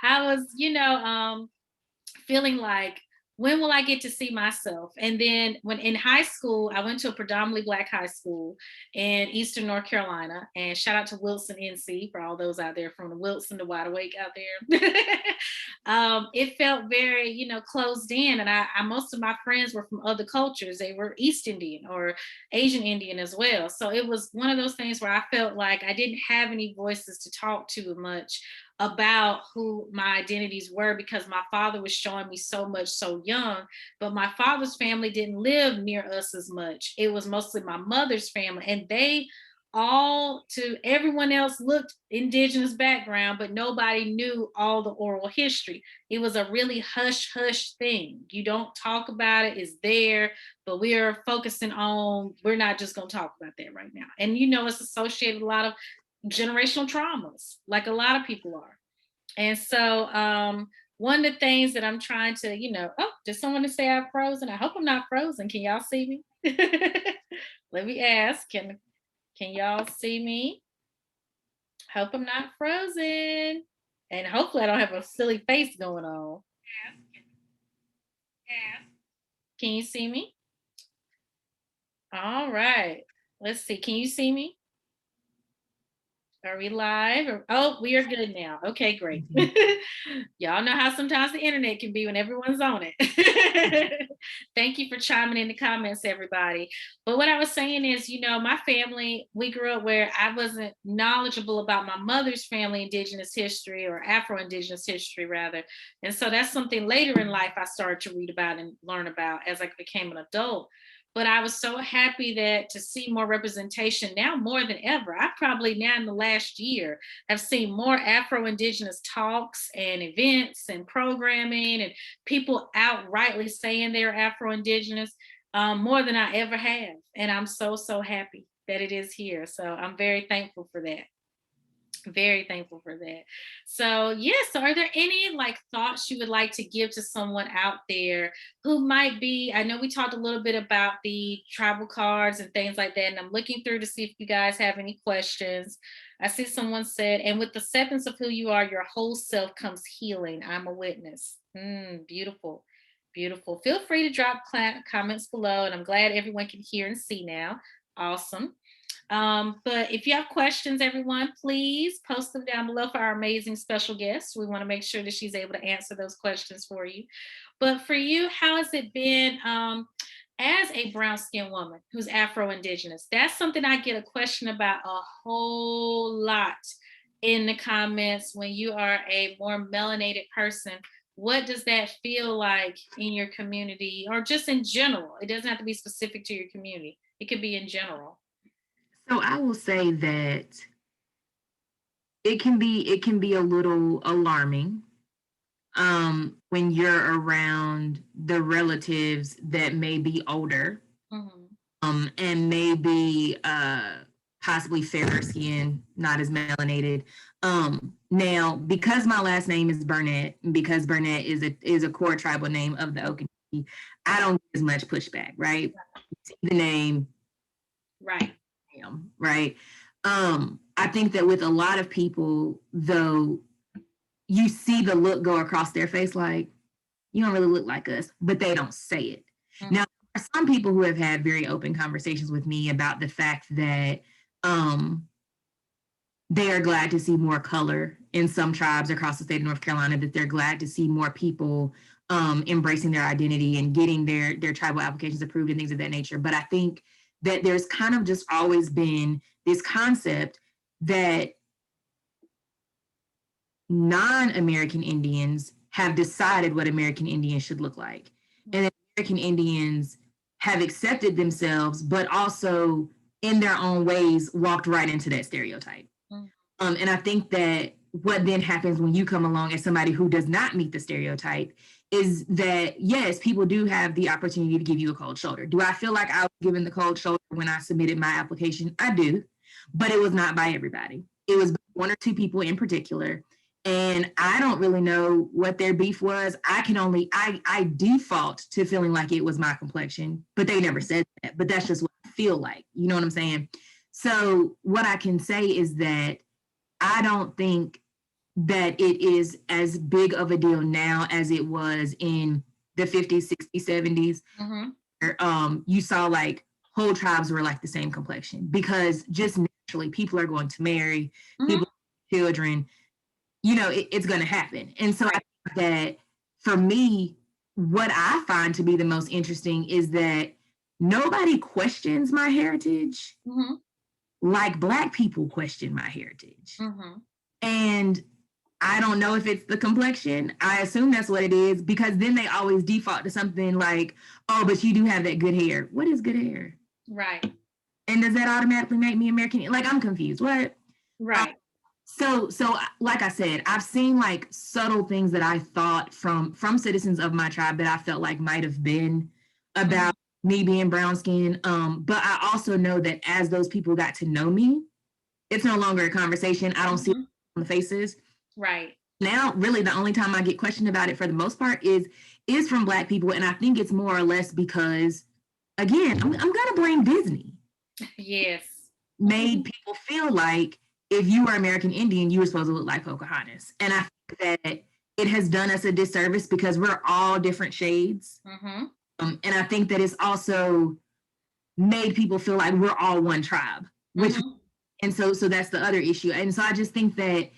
I was, you know, feeling like, when will I get to see myself? And then when in high school, I went to a predominantly Black high school in Eastern North Carolina. And shout out to Wilson, NC, for all those out there from the Wilson to Wide Awake out there. It felt very, you know, closed in. And I most of my friends were from other cultures. They were East Indian or Asian Indian as well. So it was one of those things where I felt like I didn't have any voices to talk to much about who my identities were, because my father was showing me so much so young. But my father's family didn't live near us as much. It was mostly my mother's family, and they all, to everyone else, looked Indigenous background, but nobody knew all the oral history. It was a really hush hush thing. You don't talk about it, it's there, but we are focusing on, we're not just going to talk about that right now. And you know, it's associated with a lot of generational traumas, like a lot of people are. And so one of the things that I'm trying to, you know, oh, did someone say I'm frozen? I hope I'm not frozen. Can y'all see me? Let me ask. Can y'all see me? Hope I'm not frozen. And hopefully I don't have a silly face going on. Can you see me? All right. Let's see. Can you see me? Are we live? Oh, we are good now. Okay, great. Mhm. Y'all know how sometimes the internet can be when everyone's on it. Thank you for chiming in the comments, everybody. But what I was saying is, my family, we grew up where I wasn't knowledgeable about my mother's family Indigenous history, or Afro Indigenous history, rather. And so that's something later in life I started to read about and learn about as I became an adult. But I was so happy that to see more representation now more than ever. I probably now in the last year have seen more Afro Indigenous talks and events and programming and people outrightly saying they're Afro Indigenous, more than I ever have. And I'm so, so happy that it is here. So I'm very thankful for that. Very thankful for that. So yes, so are there any like thoughts you would like to give to someone out there who might be, I know we talked a little bit about the tribal cards and things like that, and I'm looking through to see if you guys have any questions. I see someone said, and with the acceptance of who you are, your whole self comes healing. I'm a witness. Beautiful. Beautiful. Feel free to drop comments below, and I'm glad everyone can hear and see now. Awesome. But if you have questions, everyone, please post them down below for our amazing special guest. We want to make sure that she's able to answer those questions for you. But for you, how has it been as a brown skinned woman who's Afro Indigenous? That's something I get a question about a whole lot in the comments. When you are a more melanated person, what does that feel like in your community or just in general? It doesn't have to be specific to your community, it could be in general. So I will say that it can be a little alarming when you're around the relatives that may be older, Mhm. and maybe possibly fairer skin, not as melanated. Now, because my last name is Burnett, because Burnett is a core tribal name of the Occaneechi, I don't get as much pushback, right? See the name, Right. right? I think that with a lot of people, though, you see the look go across their face like, you don't really look like us, but they don't say it. Mhm. Now, there are some people who have had very open conversations with me about the fact that um, they are glad to see more color in some tribes across the state of North Carolina, that they're glad to see more people embracing their identity and getting their tribal applications approved and things of that nature. But I think that there's kind of just always been this concept that non-American Indians have decided what American Indians should look like. And that American Indians have accepted themselves, but also in their own ways walked right into that stereotype. Mhm. And I think that what then happens when you come along as somebody who does not meet the stereotype is that, yes, people do have the opportunity to give you a cold shoulder. Do I feel like I was given the cold shoulder when I submitted my application? I do, but it was not by everybody. It was by one or two people in particular. And I don't really know what their beef was. I default to feeling like it was my complexion, but they never said that. But that's just what I feel like. You know what I'm saying? So what I can say is that I don't think that it is as big of a deal now as it was in the 50s, 60s, 70s. Mhm. Where, you saw like whole tribes were like the same complexion because just naturally people are going to marry, Mhm. people, children, it's going to happen. And so I Right. think that for me, what I find to be the most interesting is that nobody questions my heritage Mhm. like Black people question my heritage. Mhm. And I don't know if it's the complexion. I assume that's what it is because then they always default to something like, oh, but you do have that good hair. What is good hair? Right. And does that automatically make me American? Like, I'm confused. What? Uh, Right. so like I said, I've seen like subtle things that I thought from citizens of my tribe that I felt like might have been Mhm. about me being brown skinned. But I also know that as those people got to know me, it's no longer a conversation. I don't see it Mhm. on the faces. Right. Now, really, the only time I get questioned about it for the most part is from Black people, and I think it's more or less because, again, I'm gonna blame Disney. Yes. Made people feel like if you are American Indian, you were supposed to look like Pocahontas. And I think that it has done us a disservice because we're all different shades. Mhm. And I think that it's also made people feel like we're all one tribe, which Mhm. And so that's the other issue. And so I just think that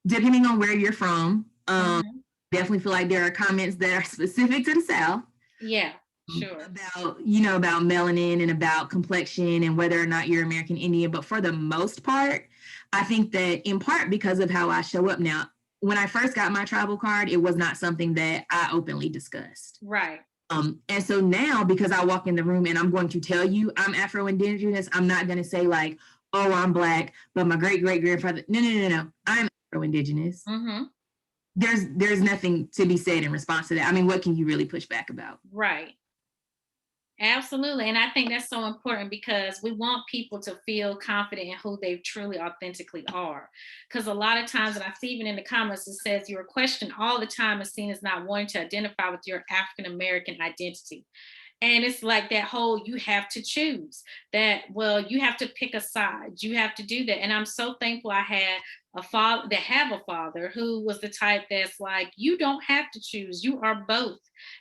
depending on where you're from, Mhm. definitely feel like there are comments that are specific to the South Yeah, sure. about, you know, about melanin and about complexion and whether or not you're American Indian. But for the most part, I think that in part because of how I show up now, when I first got my tribal card, it was not something that I openly discussed. Right. And so now, because I walk in the room and I'm going to tell you I'm Afro Indigenous, I'm not going to say like, oh, I'm Black, but my great great grandfather. No, no, no, no. I'm Afro Indigenous. Mhm. There's nothing to be said in response to that. I mean, what can you really push back about? Right. Absolutely. And I think that's so important because we want people to feel confident in who they truly authentically are. Because a lot of times, and I see even in the comments, it says you're questioned all the time and seen as not wanting to identify with your African American identity. And it's like that whole you have to choose that, well, you have to pick a side, you have to do that. And I'm so thankful I had a father that have a father who was the type that's like, you don't have to choose, you are both.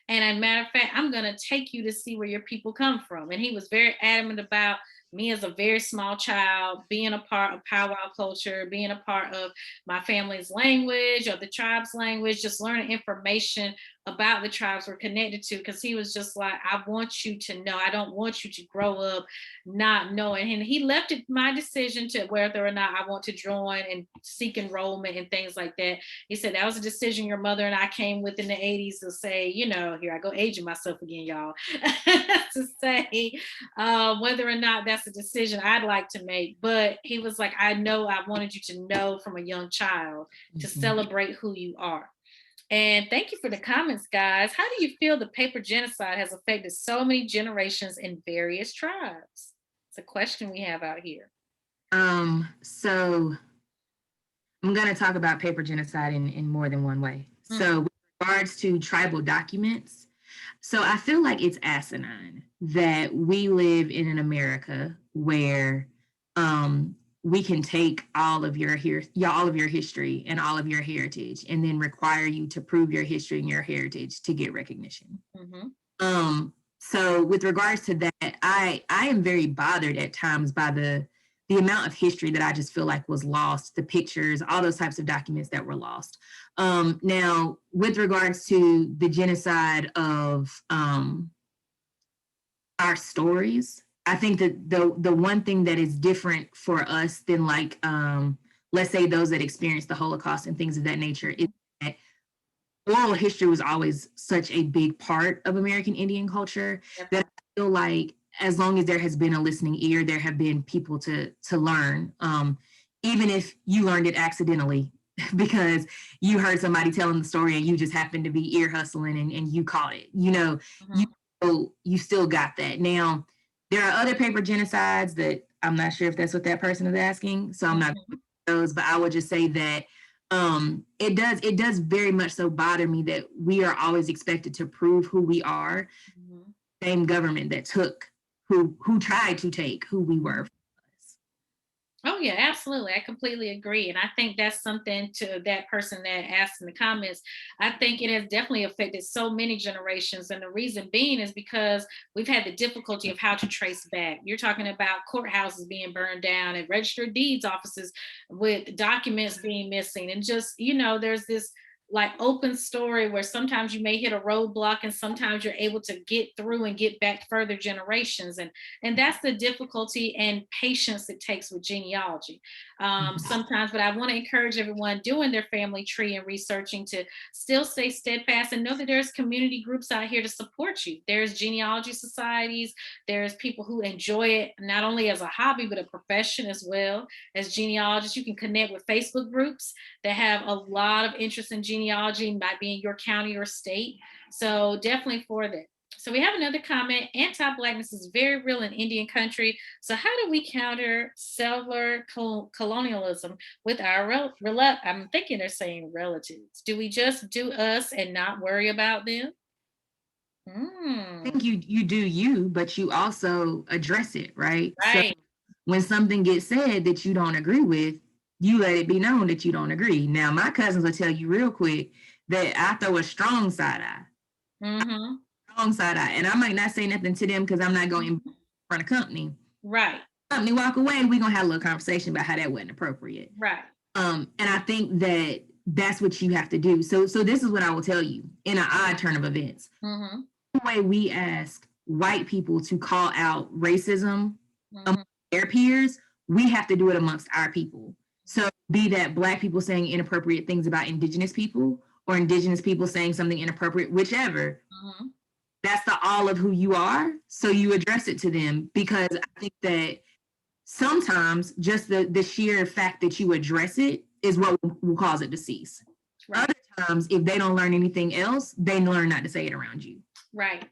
And a matter of fact, I'm going to take you to see where your people come from. And he was very adamant about me as a very small child being a part of powwow culture, being a part of my family's language or the tribe's language, just learning information about the tribes we're connected to, because he was just like, I want you to know, I don't want you to grow up not knowing. And he left it my decision to whether or not I want to join and seek enrollment and things like that. He said that was a decision your mother and I came with in the 80s to say, you know, here I go aging myself again, y'all, to say whether or not that's a decision I'd like to make. But he was like, I know I wanted you to know from a young child to Mhm. celebrate who you are. And thank you for the comments, guys. How do you feel the paper genocide has affected so many generations in various tribes? It's a question we have out here. So I'm going to talk about paper genocide in more than one way. Mm, So, with regards to tribal documents, so I feel like it's asinine that we live in an America where we can take all of your here, yeah, all of your history and all of your heritage, and then require you to prove your history and your heritage to get recognition. mhm, So with regards to that, I am very bothered at times by the amount of history that I just feel like was lost, the pictures, all those types of documents that were lost. Now, with regards to the genocide of our stories, I think that the one thing that is different for us than like let's say those that experienced the Holocaust and things of that nature is that oral history was always such a big part of American Indian culture that definitely. I feel like as long as there has been a listening ear, there have been people to learn, even if you learned it accidentally because you heard somebody telling the story and you just happened to be ear hustling and you caught it. You know, you Mhm, you still got that. Now, there are other paper genocides that I'm not sure if that's what that person is asking, so I'm not mhm, those, but I would just say that it does very much so bother me that we are always expected to prove who we are. mhm. Same government that took who tried to take who we were. Oh yeah, absolutely. I completely agree. And I think that's something to that person that asked in the comments. I think it has definitely affected so many generations. And the reason being is because we've had the difficulty of how to trace back. You're talking about courthouses being burned down and registered deeds offices with documents being missing. And just, you know, there's this like open story where sometimes you may hit a roadblock and sometimes you're able to get through and get back further generations. And that's the difficulty and patience it takes with genealogy sometimes. But I want to encourage everyone doing their family tree and researching to still stay steadfast and know that there's community groups out here to support you. There's genealogy societies, there's people who enjoy it not only as a hobby but a profession as well. As genealogists, you can connect with Facebook groups that have a lot of interest in genealogy, might be in your county or state. So definitely for that. So we have another comment. Anti-blackness is very real in Indian country. So how do we counter settler colonialism with our I'm thinking they're saying relatives. Do we just do us and not worry about them? I Mm, think you do you, but you also address it, right? So right. when something gets said that you don't agree with, you let it be known that you don't agree. Now, my cousins will tell you real quick that I throw a Mm-hmm. strong side eye, and I might not say nothing to them because I'm not going in front of company. Right. me walk away, we're gonna have a little conversation about how that wasn't appropriate. Right. And I think that that's what you have to do. So this is what I will tell you in an odd turn of events. Mm-hmm. The way we ask white people to call out racism Mm-hmm. among their peers, we have to do it amongst our people. So be that Black people saying inappropriate things about Indigenous people or Indigenous people saying something inappropriate, whichever, Mm-hmm. that's the all of who you are. So you address it to them, because I think that sometimes just the sheer fact that you address it is what will cause it to cease. Right. Other times, if they don't learn anything else, they learn not to say it around you. Right.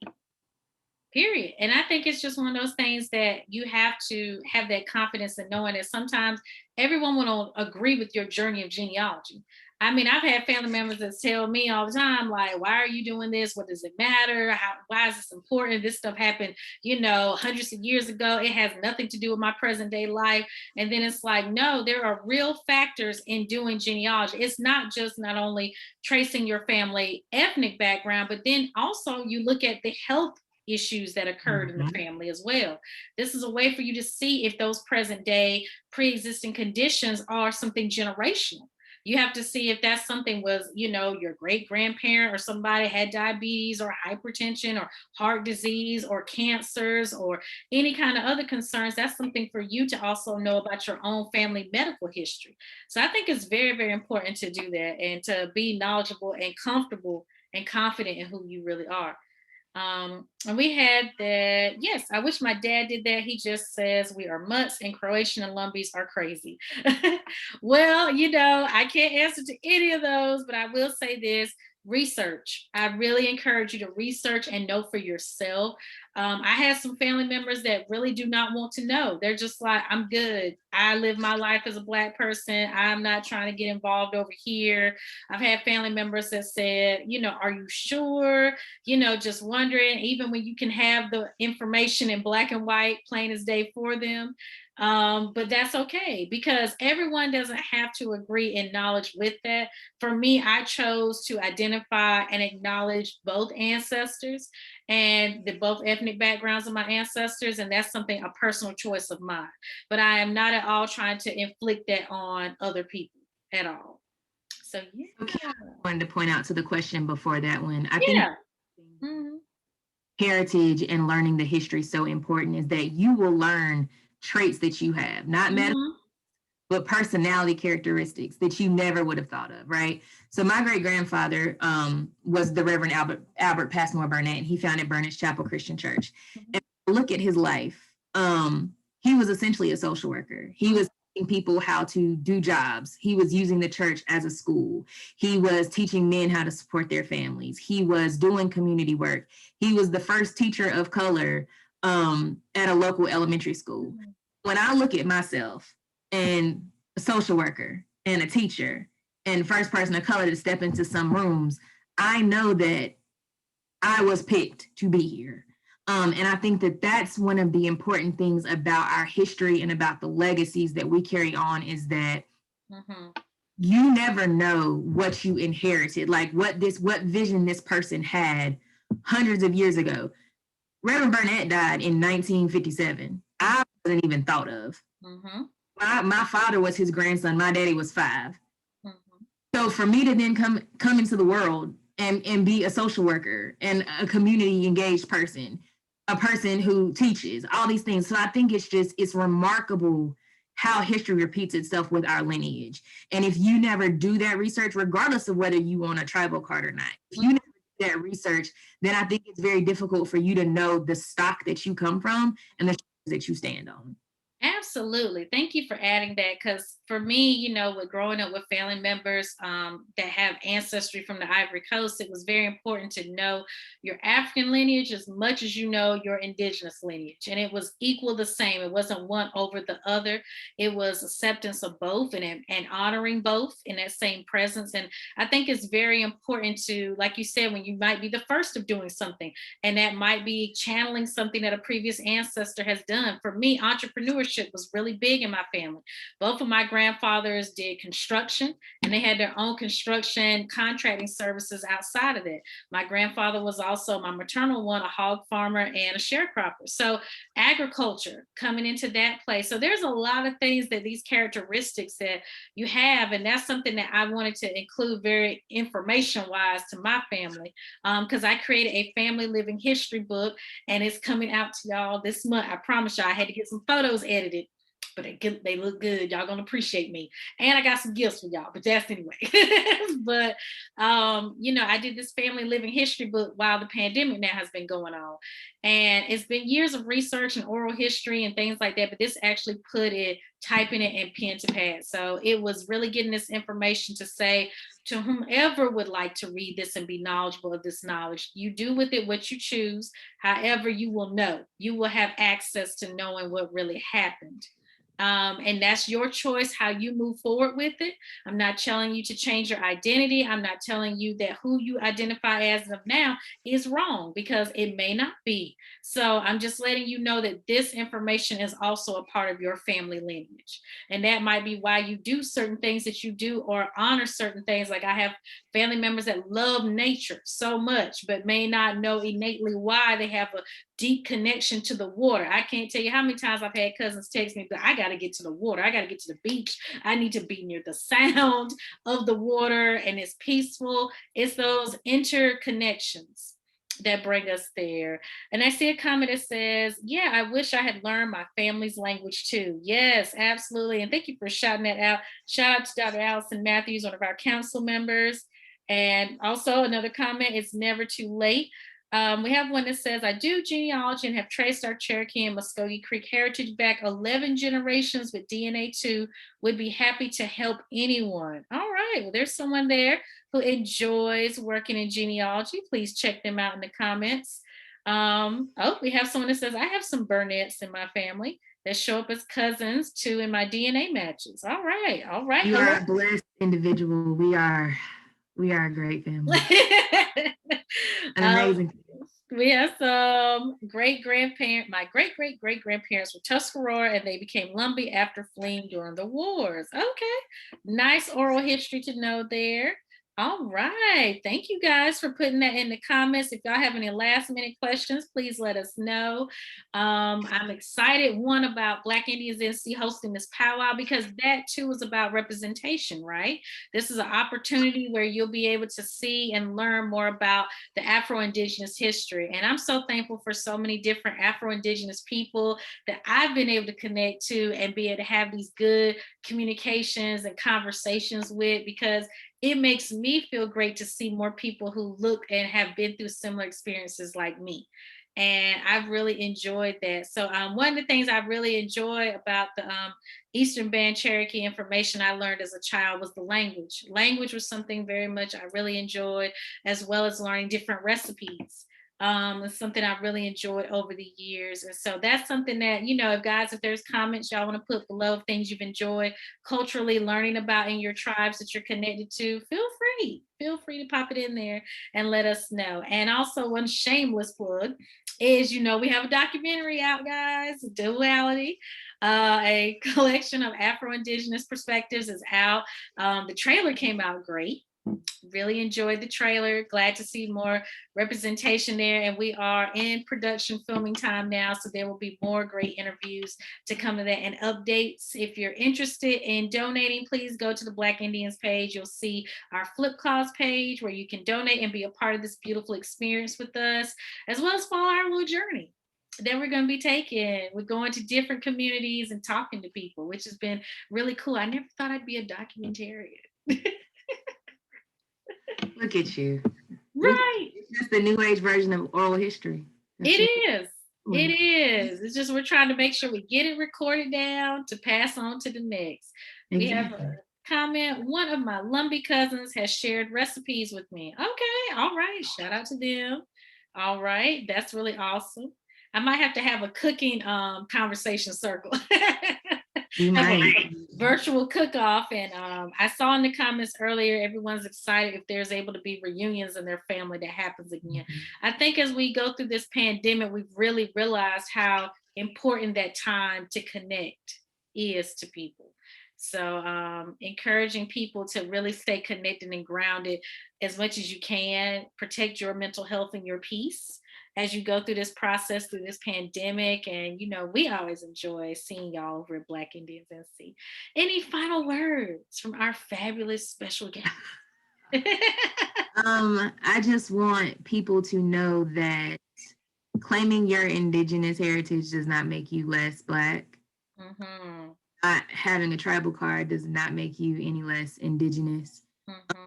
Period. And I think it's just one of those things that you have to have that confidence in knowing that sometimes everyone won't agree with your journey of genealogy. I mean, I've had family members that tell me all the time, like, why are you doing this? What does it matter? Why is this important? This stuff happened, hundreds of years ago. It has nothing to do with my present day life. And then it's like, no, there are real factors in doing genealogy. It's not just not only tracing your family ethnic background, but then also you look at the health issues that occurred in the family as well. This is a way for you to see if those present day pre-existing conditions are something generational. You have to see if that's something was, your great grandparent or somebody had diabetes or hypertension or heart disease or cancers or any kind of other concerns. That's something for you to also know about your own family medical history. So I think it's very, very important to do that and to be knowledgeable and comfortable and confident in who you really are. And we had that. Yes, I wish my dad did that. He just says we are mutts and Croatian and Lumbies are crazy. Well, I can't answer to any of those, but I will say this: research. I really encourage you to research and know for yourself. I have some family members that really do not want to know. They're just like, I'm good. I live my life as a Black person. I'm not trying to get involved over here. I've had family members that said, are you sure? Just wondering, even when you can have the information in black and white, plain as day for them. But that's okay because everyone doesn't have to agree in knowledge with that. For me, I chose to identify and acknowledge both ancestors and the both ethnic backgrounds of my ancestors. And that's something, a personal choice of mine. But I am not at all trying to inflict that on other people at all. So, yeah. Okay, I wanted to point out to the question before that one. I think Yeah. Mm-hmm. heritage and learning the history is so important is that you will learn traits that you have, not medical, Mm-hmm. but personality characteristics that you never would have thought of, right? So my great grandfather was the Reverend Albert Passmore Burnett. He founded Burnett's Chapel Christian Church. And look at his life. He was essentially a social worker. He was teaching people how to do jobs. He was using the church as a school. He was teaching men how to support their families. He was doing community work. He was the first teacher of color at a local elementary school. When I look at myself and a social worker and a teacher and first person of color to step into some rooms, I know that I was picked to be here. And I think that that's one of the important things about our history and about the legacies that we carry on is that you never know what you inherited, like what vision this person had hundreds of years ago. Reverend Burnett died in 1957. I wasn't even thought of. My father was his grandson. My daddy was 5. So for me to then come into the world and be a social worker and a community engaged person, a person who teaches, all these things. So I think it's remarkable how history repeats itself with our lineage. And if you never do that research, regardless of whether you own a tribal card or not, if you never do that research, then I think it's very difficult for you to know the stock that you come from and the that you stand on. Absolutely. Thank you for adding that. Because for me, with growing up with family members that have ancestry from the Ivory Coast, it was very important to know your African lineage as much as you know your Indigenous lineage. And it was equal the same. It wasn't one over the other. It was acceptance of both and honoring both in that same presence. And I think it's very important to, like you said, when you might be the first of doing something, and that might be channeling something that a previous ancestor has done. For me, entrepreneurship entrepreneurship was really big in my family. Both of my grandfathers did construction, and they had their own construction contracting services outside of it. My grandfather was also, my maternal one, a hog farmer and a sharecropper. So agriculture coming into that place. So there's a lot of things, that these characteristics that you have, and that's something that I wanted to include very information wise to my family, because I created a family living history book, and it's coming out to y'all this month. I promise y'all, I had to get some photos edited, but they look good. Y'all gonna appreciate me. And I got some gifts for y'all, but that's anyway. But I did this family living history book while the pandemic now has been going on. And it's been years of research and oral history and things like that, but this actually put it, typing it in pen to pad. So it was really getting this information to say to whomever would like to read this and be knowledgeable of this knowledge, you do with it what you choose. However, you will know, you will have access to knowing what really happened. And that's your choice how you move forward with it. I'm not telling you to change your identity. I'm not telling you that who you identify as of now is wrong, because it may not be. So I'm just letting you know that this information is also a part of your family lineage. And that might be why you do certain things that you do, or honor certain things. Like I have family members that love nature so much, but may not know innately why they have a deep connection to the water. I can't tell you how many times I've had cousins text me, but I got to get to the water. I got to get to the beach. I need to be near the sound of the water, and it's peaceful. It's those interconnections that bring us there. And I see a comment that says, yeah, I wish I had learned my family's language too. Yes, absolutely. And thank you for shouting that out. Shout out to Dr. Allison Matthews, one of our council members. And also another comment, it's never too late. We have one that says, I do genealogy and have traced our Cherokee and Muskogee Creek heritage back 11 generations with DNA too. Would be happy to help anyone. All right, well, there's someone there who enjoys working in genealogy. Please check them out in the comments. We have someone that says, I have some Burnett's in my family that show up as cousins too in my DNA matches. All right, all right. You are a blessed individual. We are a great family. An amazing. We have some great grandparents. My great great great grandparents were Tuscarora, and they became Lumbee after fleeing during the wars. Okay, nice oral history to know there. All right, thank you guys for putting that in the comments. If y'all have any last minute questions, please let us know. I'm excited, one, about Black Indians NC hosting this powwow, because that too is about representation, right? This is an opportunity where you'll be able to see and learn more about the Afro-Indigenous history. And I'm so thankful for so many different Afro-Indigenous people that I've been able to connect to and be able to have these good communications and conversations with, because it makes me feel great to see more people who look and have been through similar experiences like me. And I've really enjoyed that. So one of the things I really enjoy about the Eastern Band Cherokee information I learned as a child was the language. Language was something very much I really enjoyed, as well as learning different recipes. It's something I've really enjoyed over the years. And so that's something that, if there's comments y'all want to put below of things you've enjoyed culturally learning about in your tribes that you're connected to, feel free to pop it in there and let us know. And also, one shameless plug is, we have a documentary out, guys, Duality. A collection of Afro-Indigenous perspectives is out. The trailer came out great. Really enjoyed the trailer. Glad to see more representation there. And we are in production filming time now, so there will be more great interviews to come to that and updates. If you're interested in donating, please go to the Black Indians page. You'll see our Flip Claus page where you can donate and be a part of this beautiful experience with us, as well as follow our little journey that we're going to be taking. We're going to different communities and talking to people, which has been really cool. I never thought I'd be a documentarian. Look at you. Right. It's just the new age version of oral history. It is. It's just we're trying to make sure we get it recorded down to pass on to the next. Exactly. We have a comment. One of my Lumbee cousins has shared recipes with me. Okay. All right. Shout out to them. All right. That's really awesome. I might have to have a cooking conversation circle. You might. Virtual cook-off. And I saw in the comments earlier, everyone's excited if there's able to be reunions in their family that happens again. I think as we go through this pandemic, we've really realized how important that time to connect is to people. So encouraging people to really stay connected and grounded as much as you can. Protect your mental health and your peace as you go through this process, through this pandemic. And we always enjoy seeing y'all over at Black Indians NC. Any final words from our fabulous special guest? I just want people to know that claiming your Indigenous heritage does not make you less Black. Mm-hmm. Not having a tribal card does not make you any less Indigenous. Mm-hmm.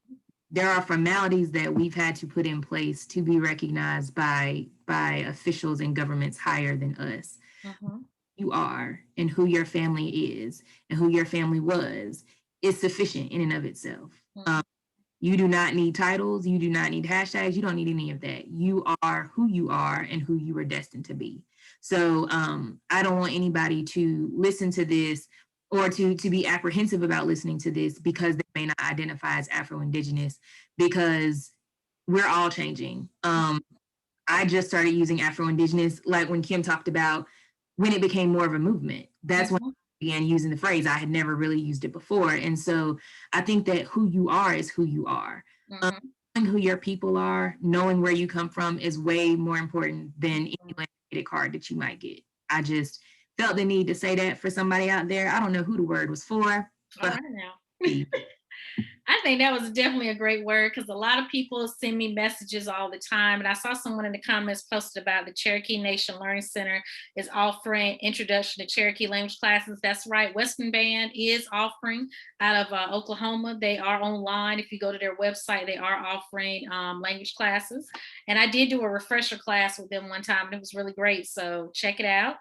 There are formalities that we've had to put in place to be recognized by officials and governments higher than us. Mm-hmm. You are and who your family is and who your family was is sufficient in and of itself. Mm-hmm. You do not need titles. You do not need hashtags. You don't need any of that. You are who you are and who you were destined to be. So I don't want anybody to listen to this or to be apprehensive about listening to this because they may not identify as Afro-Indigenous, because we're all changing. I just started using Afro-Indigenous, like when Kim talked about when it became more of a movement. That's when I began using the phrase. I had never really used it before. And so I think that who you are is who you are. Mm-hmm. Knowing who your people are, knowing where you come from is way more important than any laminated card that you might get. I just felt the need to say that for somebody out there. I don't know who the word was for. All right now. I think that was definitely a great word, because a lot of people send me messages all the time. And I saw someone in the comments posted about the Cherokee Nation Learning Center is offering introduction to Cherokee language classes. That's right. Western Band is offering out of Oklahoma. They are online. If you go to their website, they are offering language classes. And I did do a refresher class with them one time, and it was really great. So check it out.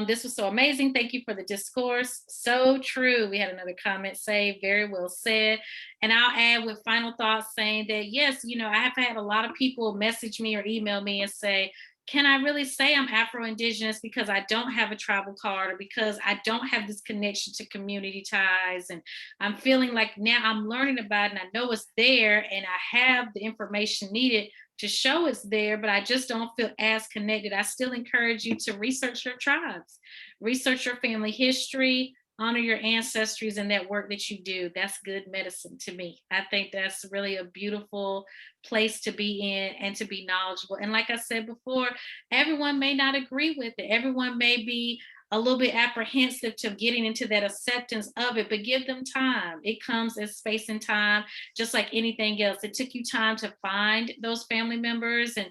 This was so amazing. Thank you for the discourse. So true. We had another comment say, very well said. And I'll add with final thoughts saying that, yes, I have had a lot of people message me or email me and say, can I really say I'm Afro-Indigenous because I don't have a tribal card, or because I don't have this connection to community ties? And I'm feeling like now I'm learning about it and I know it's there and I have the information needed to show it's there, but I just don't feel as connected. I still encourage you to research your tribes, research your family history, honor your ancestries and that work that you do. That's good medicine to me. I think that's really a beautiful place to be in and to be knowledgeable. And like I said before, everyone may not agree with it. Everyone may be a little bit apprehensive to getting into that acceptance of it, but give them time. It comes as space and time, just like anything else. It took you time to find those family members and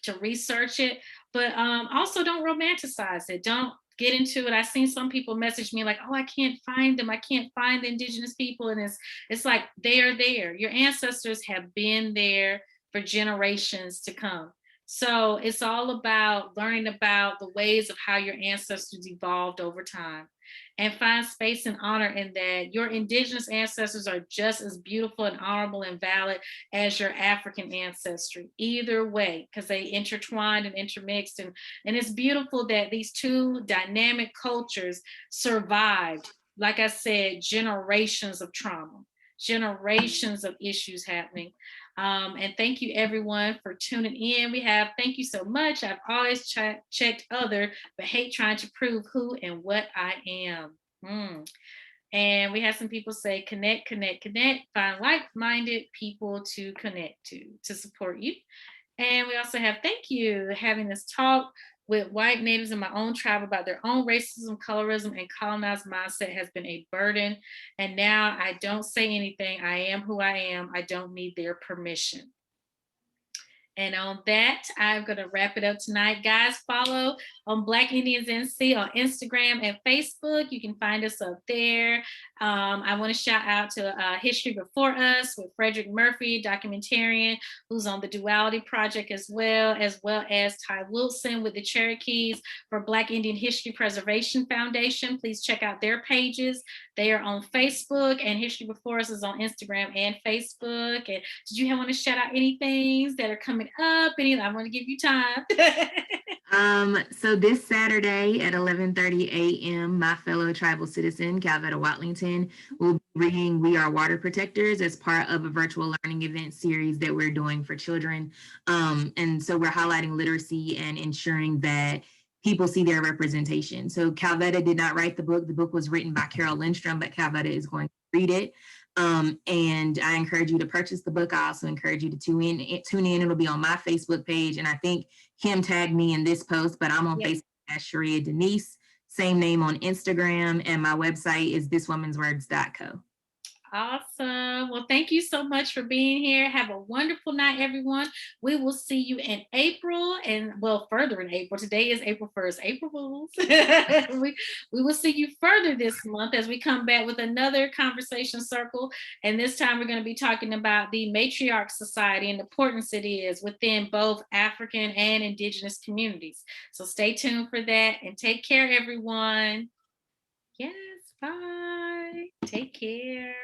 to research it, but also don't romanticize it. Don't get into it. I've seen some people message me like, oh, I can't find them. I can't find the Indigenous people. And it's like, they are there. Your ancestors have been there for generations to come. So it's all about learning about the ways of how your ancestors evolved over time, and find space and honor in that. Your Indigenous ancestors are just as beautiful and honorable and valid as your African ancestry, either way, because they intertwined and intermixed. And it's beautiful that these two dynamic cultures survived, like I said, generations of trauma, generations of issues happening. And thank you everyone for tuning in. Thank you so much. I've always checked other, but hate trying to prove who and what I am. And we have some people say, connect, connect, connect. Find like-minded people to connect to support you. And we also have, thank you, having this talk with white natives in my own tribe about their own racism, colorism, and colonized mindset has been a burden. And now I don't say anything. I am who I am. I don't need their permission. And on that, I'm going to wrap it up tonight. Guys, follow on Black Indians NC on Instagram and Facebook. You can find us up there. I want to shout out to History Before Us with Frederick Murphy, documentarian, who's on the Duality Project as well as Ty Wilson with the Cherokees for Black Indian History Preservation Foundation. Please check out their pages. They are on Facebook, and History Before Us is on Instagram and Facebook. And did you want to shout out any things that are coming up? I want to give you time. So this Saturday at 11:30 a.m., my fellow tribal citizen, Calvetta Watlington, will be reading We Are Water Protectors as part of a virtual learning event series that we're doing for children. And so we're highlighting literacy and ensuring that people see their representation. So Calvetta did not write the book. The book was written by Carol Lindstrom, but Calvetta is going to read it. And I encourage you to purchase the book. I also encourage you to tune in. It'll be on my Facebook page. And I think Kim tagged me in this post, but I'm on Facebook as Shereá Denise, same name on Instagram. And my website is thiswomanswords.co. Awesome. Well, thank you so much for being here. Have a wonderful night, everyone. We will see you in April and, well, further in April. Today is April 1st. April Fools. we will see you further this month as we come back with another conversation circle. And this time we're going to be talking about the matriarch society and the importance it is within both African and Indigenous communities. So stay tuned for that and take care, everyone. Yes, bye. Take care.